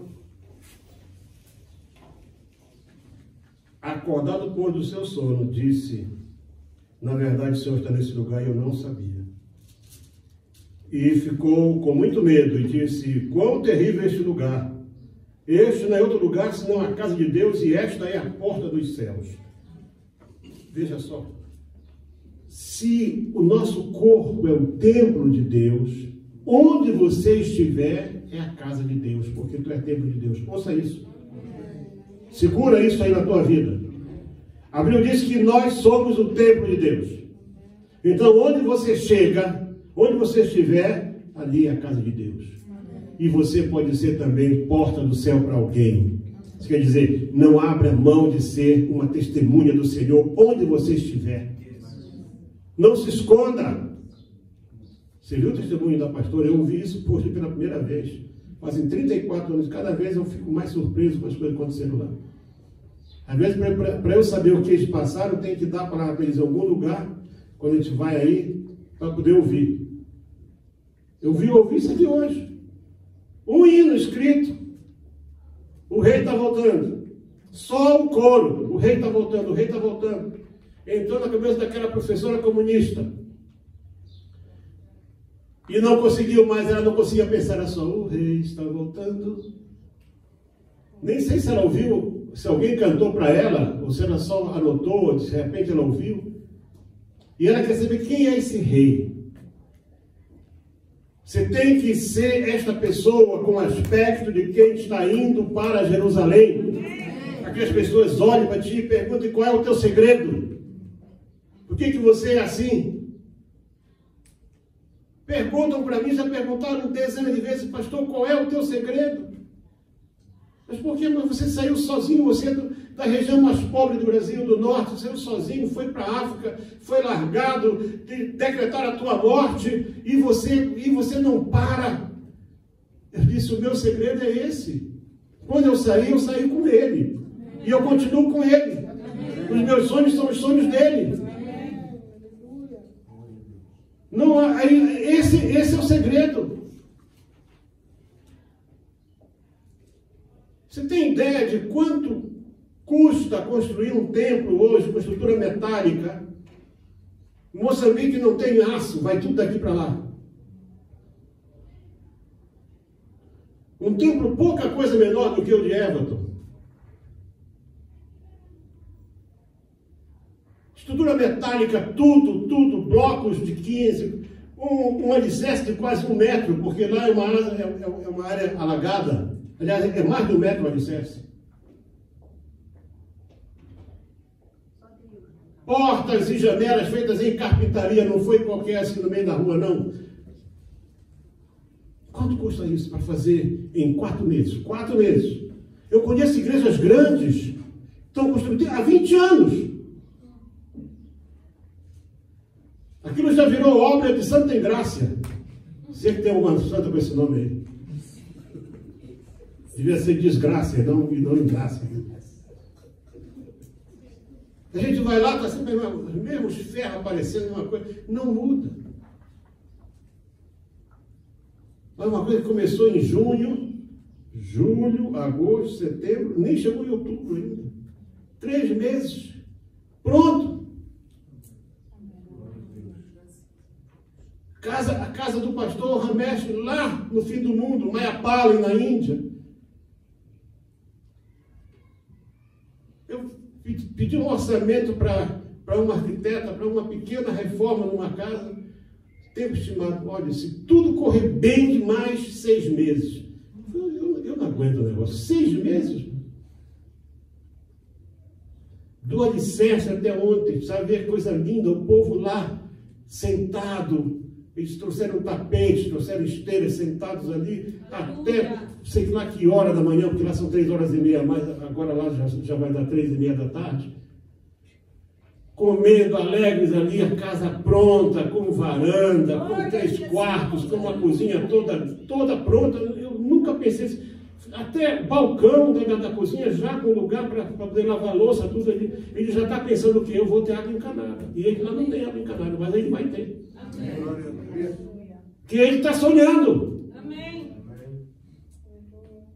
Acordado do pôr do seu sono, disse, na verdade o Senhor está nesse lugar e eu não sabia. E ficou com muito medo e disse, quão terrível é este lugar. Este não é outro lugar senão a casa de Deus e esta é a porta dos céus. Veja só. Se o nosso corpo é o templo de Deus, onde você estiver é a casa de Deus, porque tu é templo de Deus. Ouça isso. Segura isso aí na tua vida. A Bíblia diz que nós somos o templo de Deus. Então, onde você chega, onde você estiver, ali é a casa de Deus. E você pode ser também porta do céu para alguém. Isso quer dizer, não abra mão de ser uma testemunha do Senhor onde você estiver. Não se esconda. Você viu o testemunho da pastora? Eu ouvi isso hoje pela primeira vez. Fazem 34 anos, cada vez eu fico mais surpreso com as coisas acontecendo lá. Às vezes, para eu saber o que eles passaram, eu tenho que dar para eles em algum lugar, quando a gente vai aí, para poder ouvir. Eu ouvi isso aqui hoje. Um hino escrito. O rei está voltando. Só o coro. O rei está voltando, o rei está voltando. Entrou na cabeça daquela professora comunista. E não conseguiu mais, ela não conseguia pensar, era só, o rei está voltando. Nem sei se ela ouviu, se alguém cantou para ela, ou se ela só anotou, ou de repente ela ouviu. E ela quer saber quem é esse rei. Você tem que ser esta pessoa com aspecto de quem está indo para Jerusalém. Para que as pessoas olhem para ti e perguntem qual é o teu segredo. Por que você é assim? Perguntam para mim, já perguntaram dezenas de vezes, pastor, qual é o teu segredo? Mas por que você saiu sozinho? Você é da região mais pobre do Brasil, do norte, saiu sozinho, foi para a África, foi largado, decretaram a tua morte, e você não para. Eu disse, o meu segredo é esse. Quando eu saí com ele. E eu continuo com ele. Os meus sonhos são os sonhos dele. Não, esse é o segredo. Você tem ideia de quanto custa construir um templo hoje com estrutura metálica? Moçambique não tem aço, vai tudo daqui para lá. Um templo pouca coisa menor do que o de Everton. Estrutura metálica, tudo, blocos de 15, um alicerce de quase 1 metro, porque lá é uma área alagada. Aliás, é mais de 1 metro o alicerce. Portas e janelas feitas em carpintaria, não foi qualquer assim no meio da rua, não. Quanto custa isso para fazer em 4 meses? 4 meses. Eu conheço igrejas grandes, estão construindo há 20 anos. Aquilo já virou obra de Santa Engrácia. Você que tem uma santa com esse nome aí. Devia ser desgraça, não Engrácia. A gente vai lá, está sempre os mesmos ferros aparecendo, uma coisa. Não muda. Mas uma coisa que começou em julho, agosto, setembro, nem chegou em outubro ainda. 3 meses. Pronto. A casa do pastor Ramesh, lá no fim do mundo, Mayapali, na Índia. Eu pedi um orçamento para uma arquiteta, para uma pequena reforma numa casa. Tempo estimado, olha, se tudo correr bem de mais 6 meses. Eu não aguento o negócio. 6 meses? Do alicerce até ontem, sabe ver coisa linda, o povo lá, sentado. Eles trouxeram tapetes, trouxeram esteiras, sentados ali, até sei lá que hora da manhã, porque lá são 3h30, mas agora lá já vai dar 3h30 da tarde. Comendo alegres ali, a casa pronta, com varanda, com 3 quartos, com uma cozinha toda pronta. Eu nunca pensei assim. Até balcão da cozinha já com lugar para poder lavar a louça, tudo ali. Ele já está pensando que eu vou ter água encanada. E ele lá não tem água encanada, mas ele vai ter. Amém. Que ele está sonhando. Amém.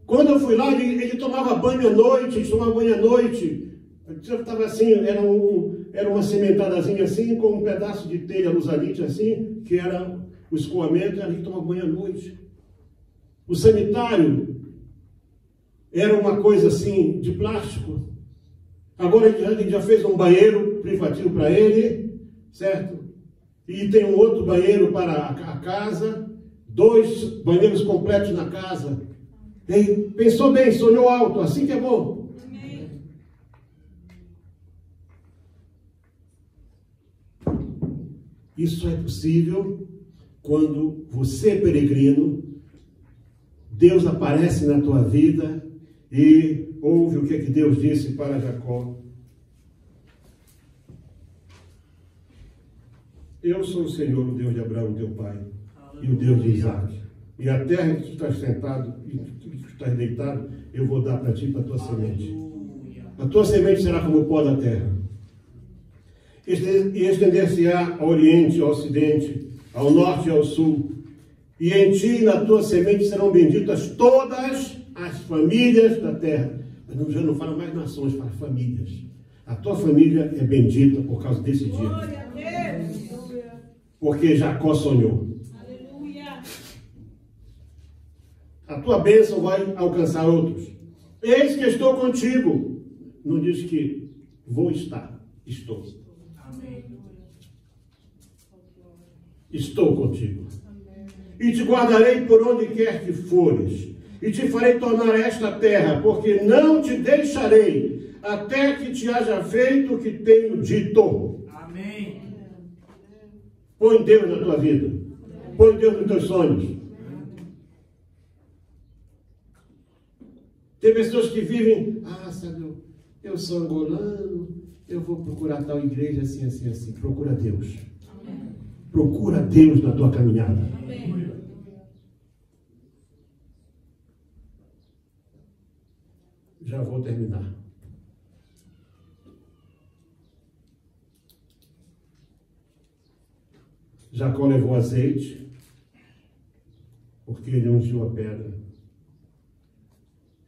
Quando eu fui lá, ele tomava banho à noite, eles tomavam banho à noite. Estava assim, era uma cimentadazinha assim, com um pedaço de telha lusalite assim, que era o escoamento, e ali tomava banho à noite. O sanitário era uma coisa assim, de plástico. Agora ele já fez um banheiro privativo para ele, certo? E tem um outro banheiro para a casa, 2 banheiros completos na casa. E pensou bem, sonhou alto, assim que é bom. Amém. Isso é possível quando você, peregrino, Deus aparece na tua vida e ouve o que é que Deus disse para Jacó. Eu sou o Senhor, o Deus de Abraão, teu pai, e o Deus de Isaac. E a terra que tu estás sentado e que tu estás deitado, eu vou dar para ti, para a tua semente. A tua semente será como o pó da terra. E estender-se-á ao oriente, ao ocidente, ao norte e ao sul. E em ti e na tua semente serão benditas todas as famílias da terra. Mas já não fala mais nações, fala famílias. A tua família é bendita por causa desse dia. Glória a Deus. Porque Jacó sonhou. Aleluia. A tua bênção vai alcançar outros. Eis que estou contigo. Não diz que vou estar. Estou. Amém. Estou contigo. E te guardarei por onde quer que fores. E te farei tornar esta terra, porque não te deixarei, até que te haja feito o que tenho dito. Amém. Põe Deus na tua vida. Põe Deus nos teus sonhos. Tem pessoas que vivem, sabe, eu sou angolano, eu vou procurar tal igreja assim, assim, assim. Procura Deus. Amém. Procura Deus na tua caminhada. Amém. Já vou terminar. Jacó levou azeite, porque ele ungiu a pedra.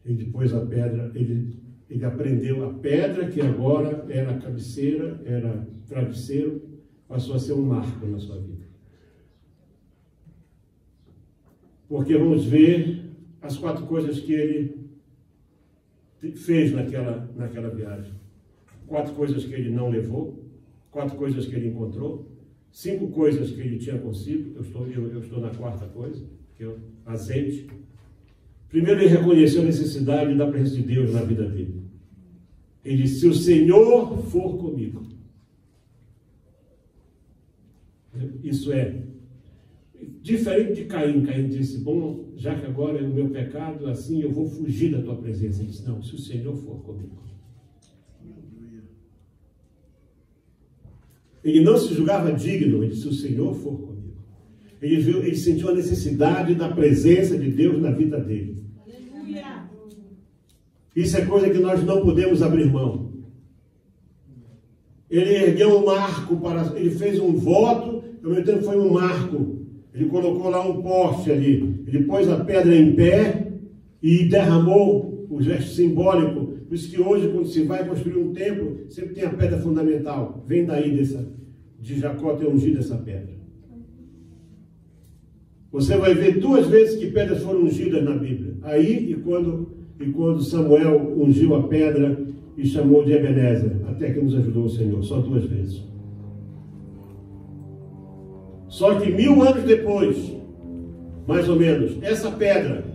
E depois a pedra, ele aprendeu a pedra, que agora era cabeceira, era travesseiro, passou a ser um marco na sua vida. Porque vamos ver as 4 coisas que ele fez naquela viagem. 4 coisas que ele não levou, 4 coisas que ele encontrou, 5 coisas que ele tinha consigo. Eu estou na 4ª coisa, que é o azeite. Primeiro, ele reconheceu a necessidade da presença de Deus na vida dele. Ele disse: se o Senhor for comigo. Isso é diferente de Caim. Caim disse: bom, já que agora é o meu pecado, assim eu vou fugir da tua presença. Ele disse: não, se o Senhor for comigo. Ele não se julgava digno. Ele disse: se o Senhor for comigo. Ele sentiu a necessidade da presença de Deus na vida dele. Aleluia. Isso é coisa que nós não podemos abrir mão. Ele ergueu um marco, ele fez um voto, ao mesmo tempo foi um marco. Ele colocou lá um poste ali. Ele pôs a pedra em pé e derramou o gesto simbólico. Por isso que hoje, quando se vai construir um templo, sempre tem a pedra fundamental. Vem daí de Jacó ter ungido essa pedra. Você vai ver 2 vezes que pedras foram ungidas na Bíblia. Aí e quando Samuel ungiu a pedra e chamou de Ebenezer, até que nos ajudou o Senhor. Só 2 vezes. Só que 1000 anos depois, mais ou menos, essa pedra,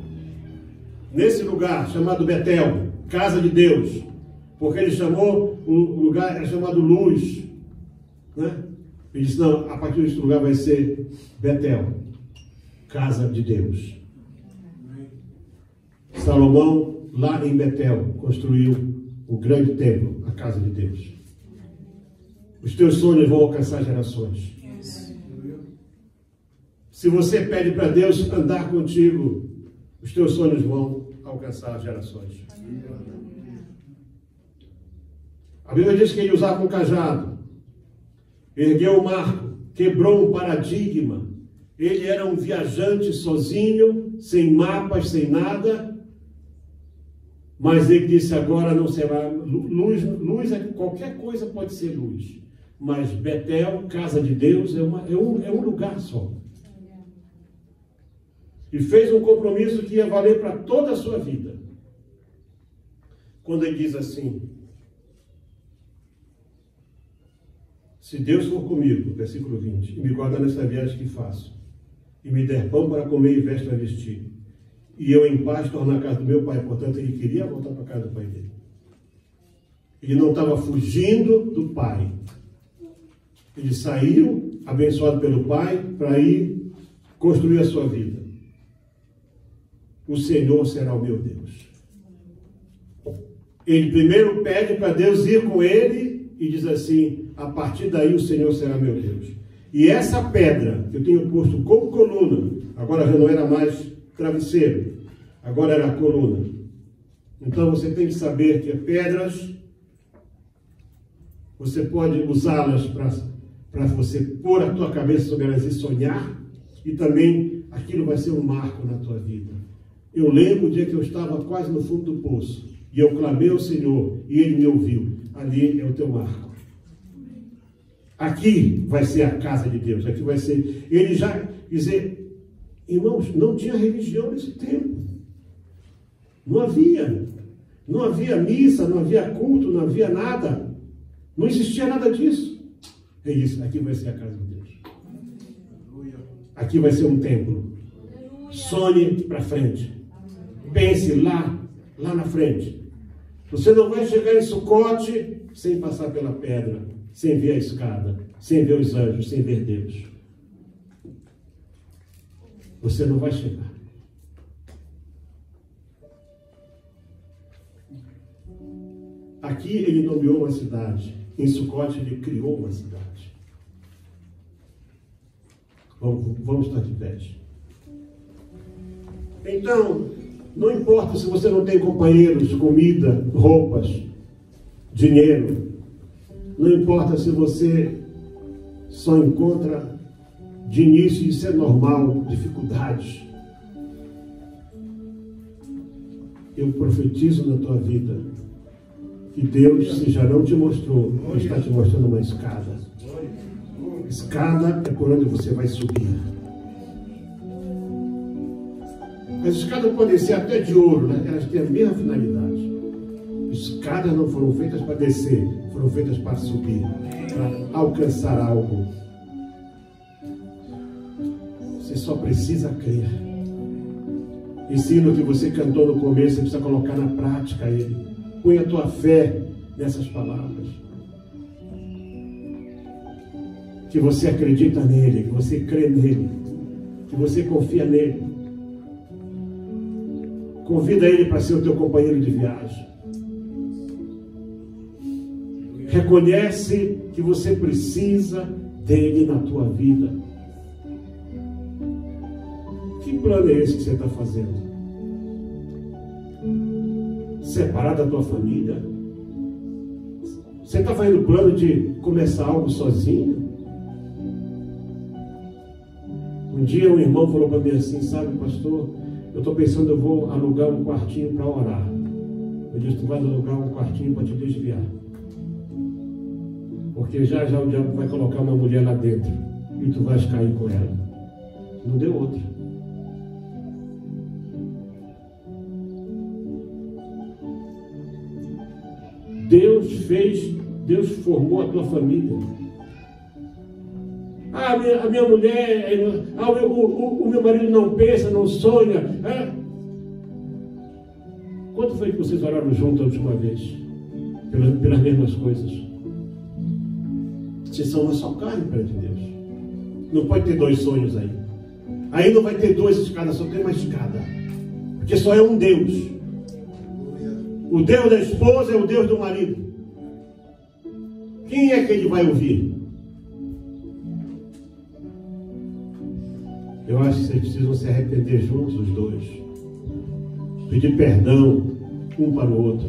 nesse lugar chamado Betel, casa de Deus, porque ele chamou, o lugar era chamado Luz, né? Ele disse: não, a partir desse lugar vai ser Betel, casa de Deus. Salomão, lá em Betel, construiu o grande templo, a casa de Deus. Os teus sonhos vão alcançar gerações. Se você pede para Deus andar contigo, os teus sonhos vão alcançar gerações. A Bíblia diz que ele usava um cajado, ergueu o marco, quebrou um paradigma. Ele era um viajante sozinho, sem mapas, sem nada. Mas ele disse: agora não será luz. Luz é qualquer coisa, pode ser luz. Mas Betel, casa de Deus, é um lugar só. E fez um compromisso que ia valer para toda a sua vida. Quando ele diz assim: se Deus for comigo, versículo 20, e me guardar nessa viagem que faço, e me der pão para comer e veste para vestir, e eu em paz tornar a casa do meu pai. Portanto, ele queria voltar para a casa do pai dele. Ele não estava fugindo do pai. Ele saiu, abençoado pelo pai, para ir construir a sua vida. O Senhor será o meu Deus. Ele primeiro pede para Deus ir com ele e diz assim: a partir daí o Senhor será meu Deus. E essa pedra que eu tenho posto como coluna, agora já não era mais travesseiro, agora era a coluna. Então você tem que saber que pedras, você pode usá-las para você pôr a tua cabeça sobre elas e sonhar, e também aquilo vai ser um marco na tua vida. Eu lembro o dia que eu estava quase no fundo do poço, e eu clamei ao Senhor, e Ele me ouviu. Ali é o teu marco. Aqui vai ser a casa de Deus, aqui vai ser... Ele já dizer, irmãos, não tinha religião nesse tempo. Não havia. Não havia missa, não havia culto, não havia nada. Não existia nada disso. Ele disse, aqui vai ser a casa de Deus. Aqui vai ser um templo. Sonhe para frente. Pense lá na frente. Você não vai chegar em Sucote sem passar pela pedra, sem ver a escada, sem ver os anjos, sem ver Deus. Você não vai chegar. Aqui ele nomeou uma cidade. Em Sucote ele criou uma cidade. Vamos estar de pé. Então, não importa se você não tem companheiros, comida, roupas, dinheiro. Não importa se você só encontra de início, isso é normal, dificuldades. Eu profetizo na tua vida que Deus, se já não te mostrou, está te mostrando uma escada. Escada é por onde você vai subir. As escadas podem ser até de ouro, né? Elas têm a mesma finalidade. Escadas não foram feitas para descer, foram feitas para subir, para alcançar algo. Você só precisa crer. Esse hino que você cantou no começo, você precisa colocar na prática ele. Põe a tua fé nessas palavras. Que você acredita nele, que você crê nele, que você confia nele. Convida ele para ser o teu companheiro de viagem. Reconhece que você precisa dele na tua vida. Que plano é esse que você está fazendo? Separar da tua família? Você está fazendo plano de começar algo sozinho? Um dia um irmão falou para mim assim, sabe, pastor, eu estou pensando, eu vou alugar um quartinho para orar. Eu disse, tu vai alugar um quartinho para te desviar. Porque já o diabo vai colocar uma mulher lá dentro e tu vais cair com ela. Não deu outra. Deus formou a tua família. A minha mulher, o meu marido não pensa, não sonha. Quanto foi que vocês oraram juntos a última vez? Pelas mesmas coisas. Vocês são uma só carne perante Deus. Não pode ter dois sonhos aí. Aí não vai ter duas escadas, só tem uma escada. Porque só é um Deus. O Deus da esposa é o Deus do marido. Quem é que ele vai ouvir? Eu acho que vocês precisam se arrepender juntos os dois. Pedir perdão um para o outro.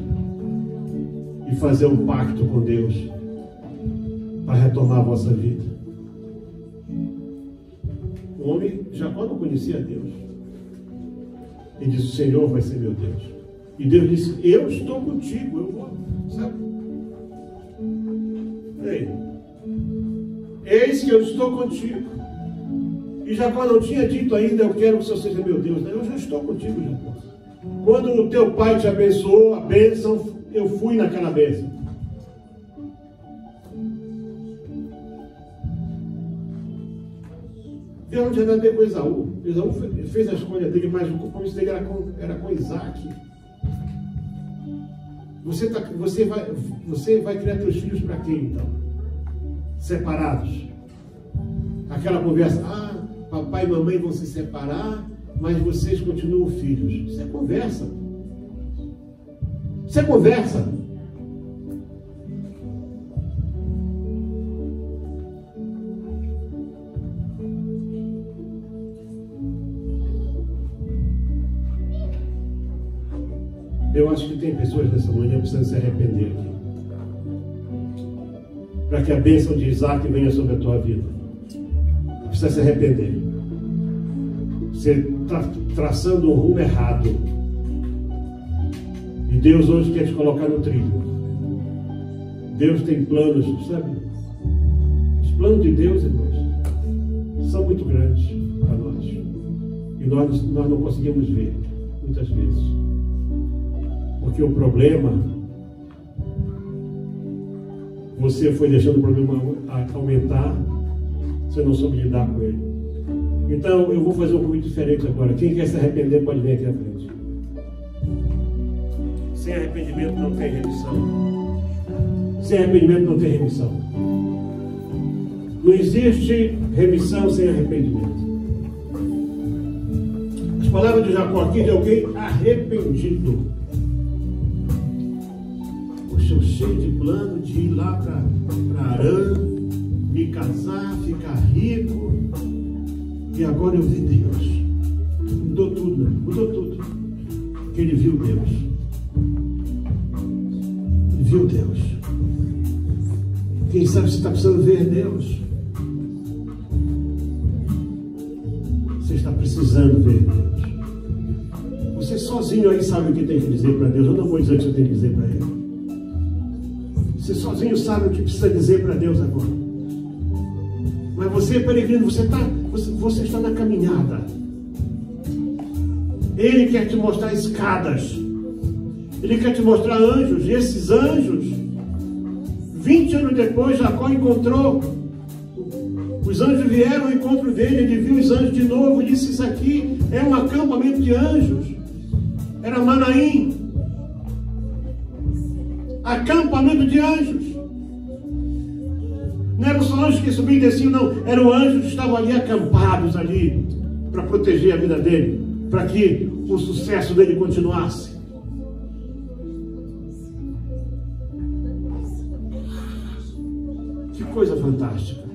E fazer um pacto com Deus. Para retomar a vossa vida. O homem, Jacó não conhecia Deus. Ele disse, o Senhor vai ser meu Deus. E Deus disse, eu estou contigo, eu vou. Sabe? Ei, eis que eu estou contigo. E Jacó não tinha dito ainda, eu quero que o Senhor seja meu Deus. Eu já estou contigo, Jacó. Quando o teu pai te abençoou, a bênção, eu fui naquela bênção. Deus não tinha nada a ver com Esaú. Esaú fez a escolha dele, mas o compromisso dele era com Isaac. Você vai criar teus filhos para quê, então? Separados. Aquela conversa, papai e mamãe vão se separar, mas vocês continuam filhos. Isso é conversa. Isso é conversa. Eu acho que tem pessoas nessa manhã que precisam se arrepender aqui, para que a bênção de Isaac venha sobre a tua vida. Precisa se arrepender. Você está traçando um rumo errado. E Deus hoje quer te colocar no trilho. Deus tem planos, sabe? Os planos de Deus, irmãos, são muito grandes para nós. E nós não conseguimos ver, muitas vezes. Porque o problema, você foi deixando o problema aumentar, você não soube lidar com ele. Então, eu vou fazer um pouco diferente agora. Quem quer se arrepender pode vir aqui à frente. Sem arrependimento não tem remissão. Sem arrependimento não tem remissão. Não existe remissão sem arrependimento. As palavras de Jacó aqui de alguém arrependido. Poxa, eu cheio de plano de ir lá para Arã, me casar, ficar rico. E agora eu vi Deus. Mudou tudo, né? Mudou tudo. Porque ele viu Deus. Ele viu Deus. Quem sabe você está precisando ver Deus. Você está precisando ver Deus. Você sozinho aí sabe o que tem que dizer para Deus. Eu não vou dizer o que você tem que dizer para Ele. Você sozinho sabe o que precisa dizer para Deus agora. Mas você, peregrino, você está na caminhada. Ele quer te mostrar escadas. Ele quer te mostrar anjos. E esses anjos, 20 anos depois, Jacó encontrou. Os anjos vieram ao encontro dele. Ele viu os anjos de novo e disse: isso aqui é um acampamento de anjos. Era Manaim. Acampamento de anjos. Não eram só anjos que subiam e desciam, não. Eram anjos que estavam ali acampados ali para proteger a vida dele, para que o sucesso dele continuasse. Que coisa fantástica.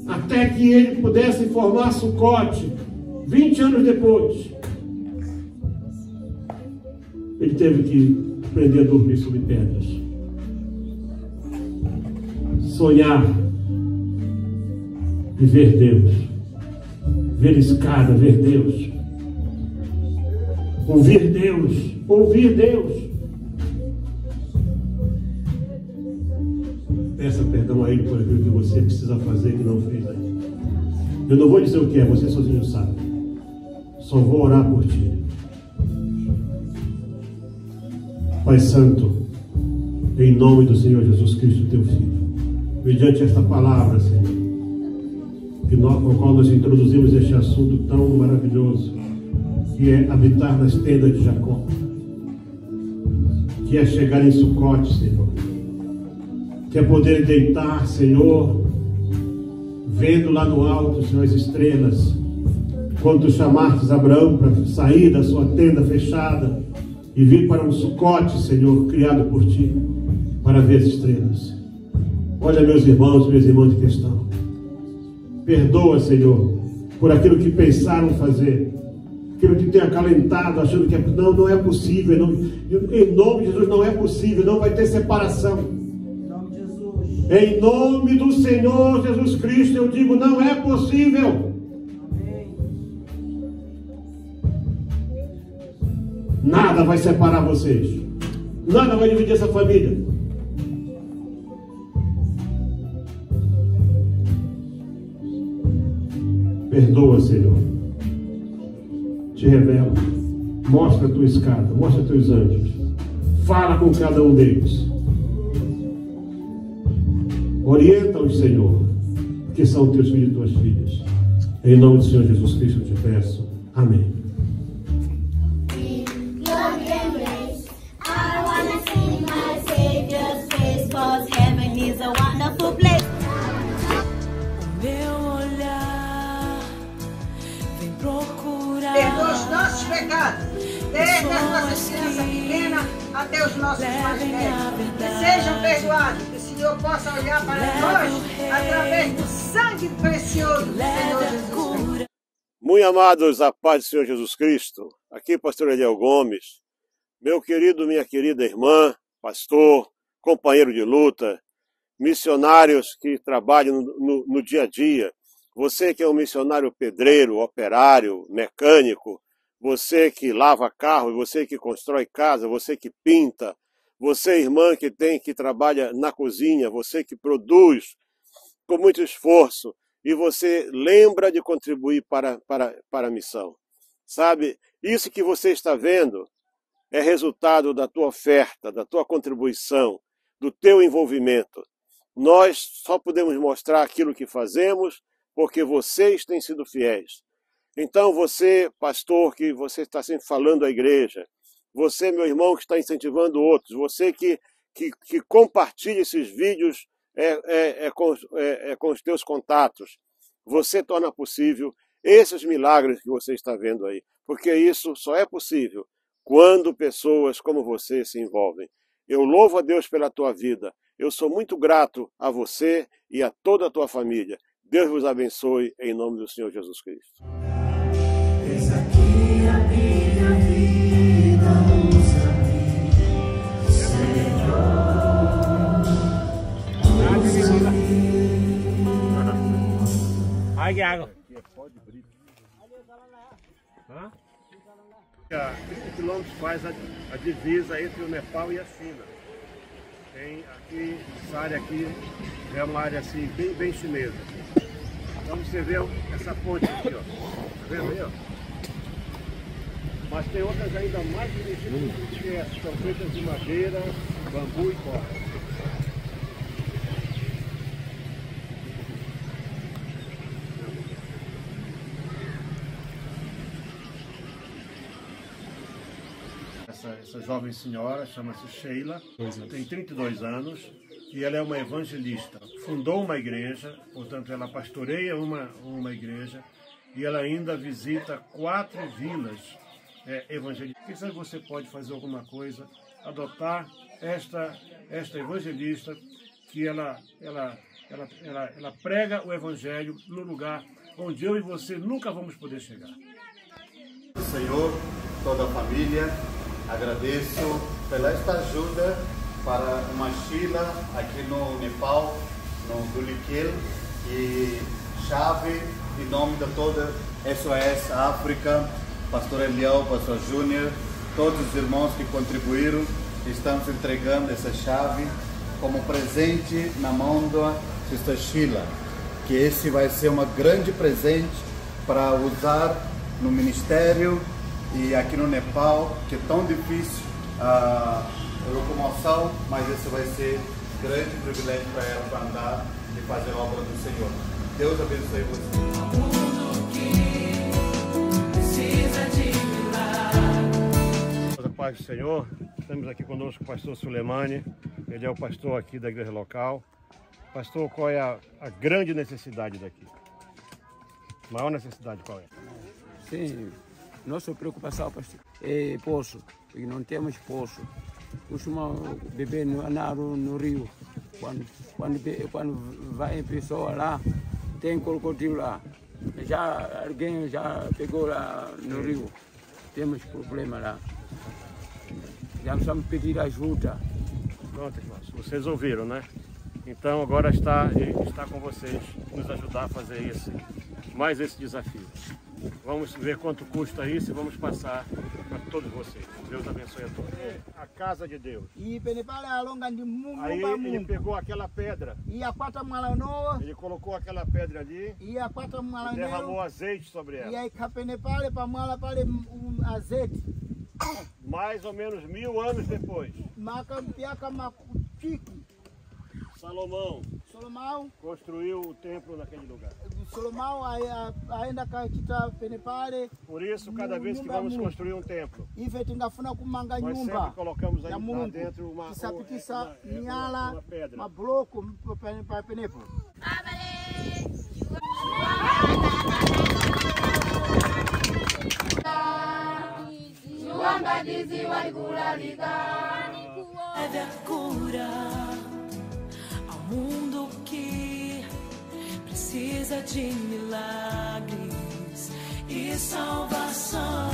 Até que ele pudesse formar Sucote, 20 anos depois, ele teve que aprender a dormir sobre pedras. Sonhar e ver Deus, ver escada, ver Deus, ouvir Deus, ouvir Deus. Peça perdão a Ele por aquilo que você precisa fazer que não fez ainda. Eu não vou dizer o que é, você sozinho sabe. Só vou orar por ti. Pai Santo, em nome do Senhor Jesus Cristo, teu Filho, mediante esta palavra, Senhor, com a qual nós introduzimos este assunto tão maravilhoso, que é habitar nas tendas de Jacó, que é chegar em Sucote, Senhor, que é poder deitar, Senhor, vendo lá no alto, Senhor, as estrelas, quando tu chamastes Abraão para sair da sua tenda fechada e vir para um Sucote, Senhor, criado por ti, para ver as estrelas. Olha, meus irmãos, minhas irmãs de questão. Perdoa, Senhor, por aquilo que pensaram fazer, aquilo que tem acalentado, achando que não é possível. Não, em nome de Jesus, não é possível, não vai ter separação. Em nome de Jesus. Em nome do Senhor Jesus Cristo, eu digo, não é possível. Amém. Nada vai separar vocês. Nada vai dividir essa família. Perdoa, Senhor. Te revela. Mostra a tua escada. Mostra teus anjos. Fala com cada um deles. Orienta-os, Senhor, porque são teus filhos e tuas filhas. Em nome do Senhor Jesus Cristo eu te peço. Amém. Perdoa os nossos pecados, desde as nossas crianças pequenas até os nossos mais velhos. Que sejam perdoados, que o Senhor possa olhar para nós através do sangue precioso do Senhor Jesus Cristo. Muito amados, a paz do Senhor Jesus Cristo. aqui pastor Eliel Gomes, meu querido, minha querida irmã, pastor, companheiro de luta, missionários que trabalham no dia a dia, você que é um missionário pedreiro, operário, mecânico, você que lava carro, você que constrói casa, você que pinta, você, irmã, que trabalha na cozinha, você que produz com muito esforço e você lembra de contribuir para a missão. Sabe, isso que você está vendo é resultado da tua oferta, da tua contribuição, do teu envolvimento. Nós só podemos mostrar aquilo que fazemos porque vocês têm sido fiéis. Então você, pastor, que você está sempre falando à igreja, você, meu irmão, que está incentivando outros, você que compartilha esses vídeos com os teus contatos, você torna possível esses milagres que você está vendo aí, porque isso só é possível quando pessoas como você se envolvem. Eu louvo a Deus pela tua vida, eu sou muito grato a você e a toda a tua família. Deus vos abençoe em nome do Senhor Jesus Cristo. Eis aqui a minha vida, usa-me, Senhor. Ai, água. A 30 quilômetros faz a divisa entre o Nepal e a China. Tem aqui, essa área aqui é uma área assim bem chinesa. Então você vê essa ponte aqui, ó. Tá vendo aí, ó? Mas tem outras ainda mais bonitas do que essas. São feitas de madeira, bambu e corda. Essa jovem senhora chama-se Sheila, tem 32 anos e ela é uma evangelista. Fundou uma igreja, portanto ela pastoreia uma igreja e ela ainda visita 4 vilas evangelistas. Quem sabe você pode fazer alguma coisa, adotar esta evangelista que ela prega o evangelho no lugar onde eu e você nunca vamos poder chegar. Senhor, toda a família, agradeço pela esta ajuda para uma Sheila aqui no Nepal, no Dhulikhel, e chave em nome de toda SOS África, pastor Eliel, pastor Júnior, todos os irmãos que contribuíram, estamos entregando essa chave como presente na mão da Sister Sheila, que esse vai ser uma grande presente para usar no ministério e aqui no Nepal, que é tão difícil a locomoção, mas esse vai ser grande privilégio para ela para andar e fazer a obra do Senhor. Deus abençoe você. A paz do Senhor, estamos aqui conosco o pastor Sulemani, ele é o pastor aqui da igreja local. Pastor, qual é a grande necessidade daqui? A maior necessidade qual é? Sim, nossa preocupação, pastor, é poço, porque não temos poço. Costuma beber no rio. Quando vai pessoa lá, tem crocodilo lá. Alguém já pegou lá no rio. Temos problema lá. Já precisamos pedir ajuda. Pronto, irmãos, vocês ouviram, né? Então agora está com vocês nos ajudar a fazer mais esse desafio. Vamos ver quanto custa isso e vamos passar para todos vocês. Deus abençoe a todos. A casa de Deus. Aí ele pegou aquela pedra. Ele colocou aquela pedra ali e derramou azeite sobre ela. Mais ou menos 1000 anos depois, Salomão construiu o templo naquele lugar. Por isso, cada vez que vamos construir um templo, nós sempre colocamos aí lá dentro uma pedra. Leve a cura ao mundo que precisa de milagres e salvação.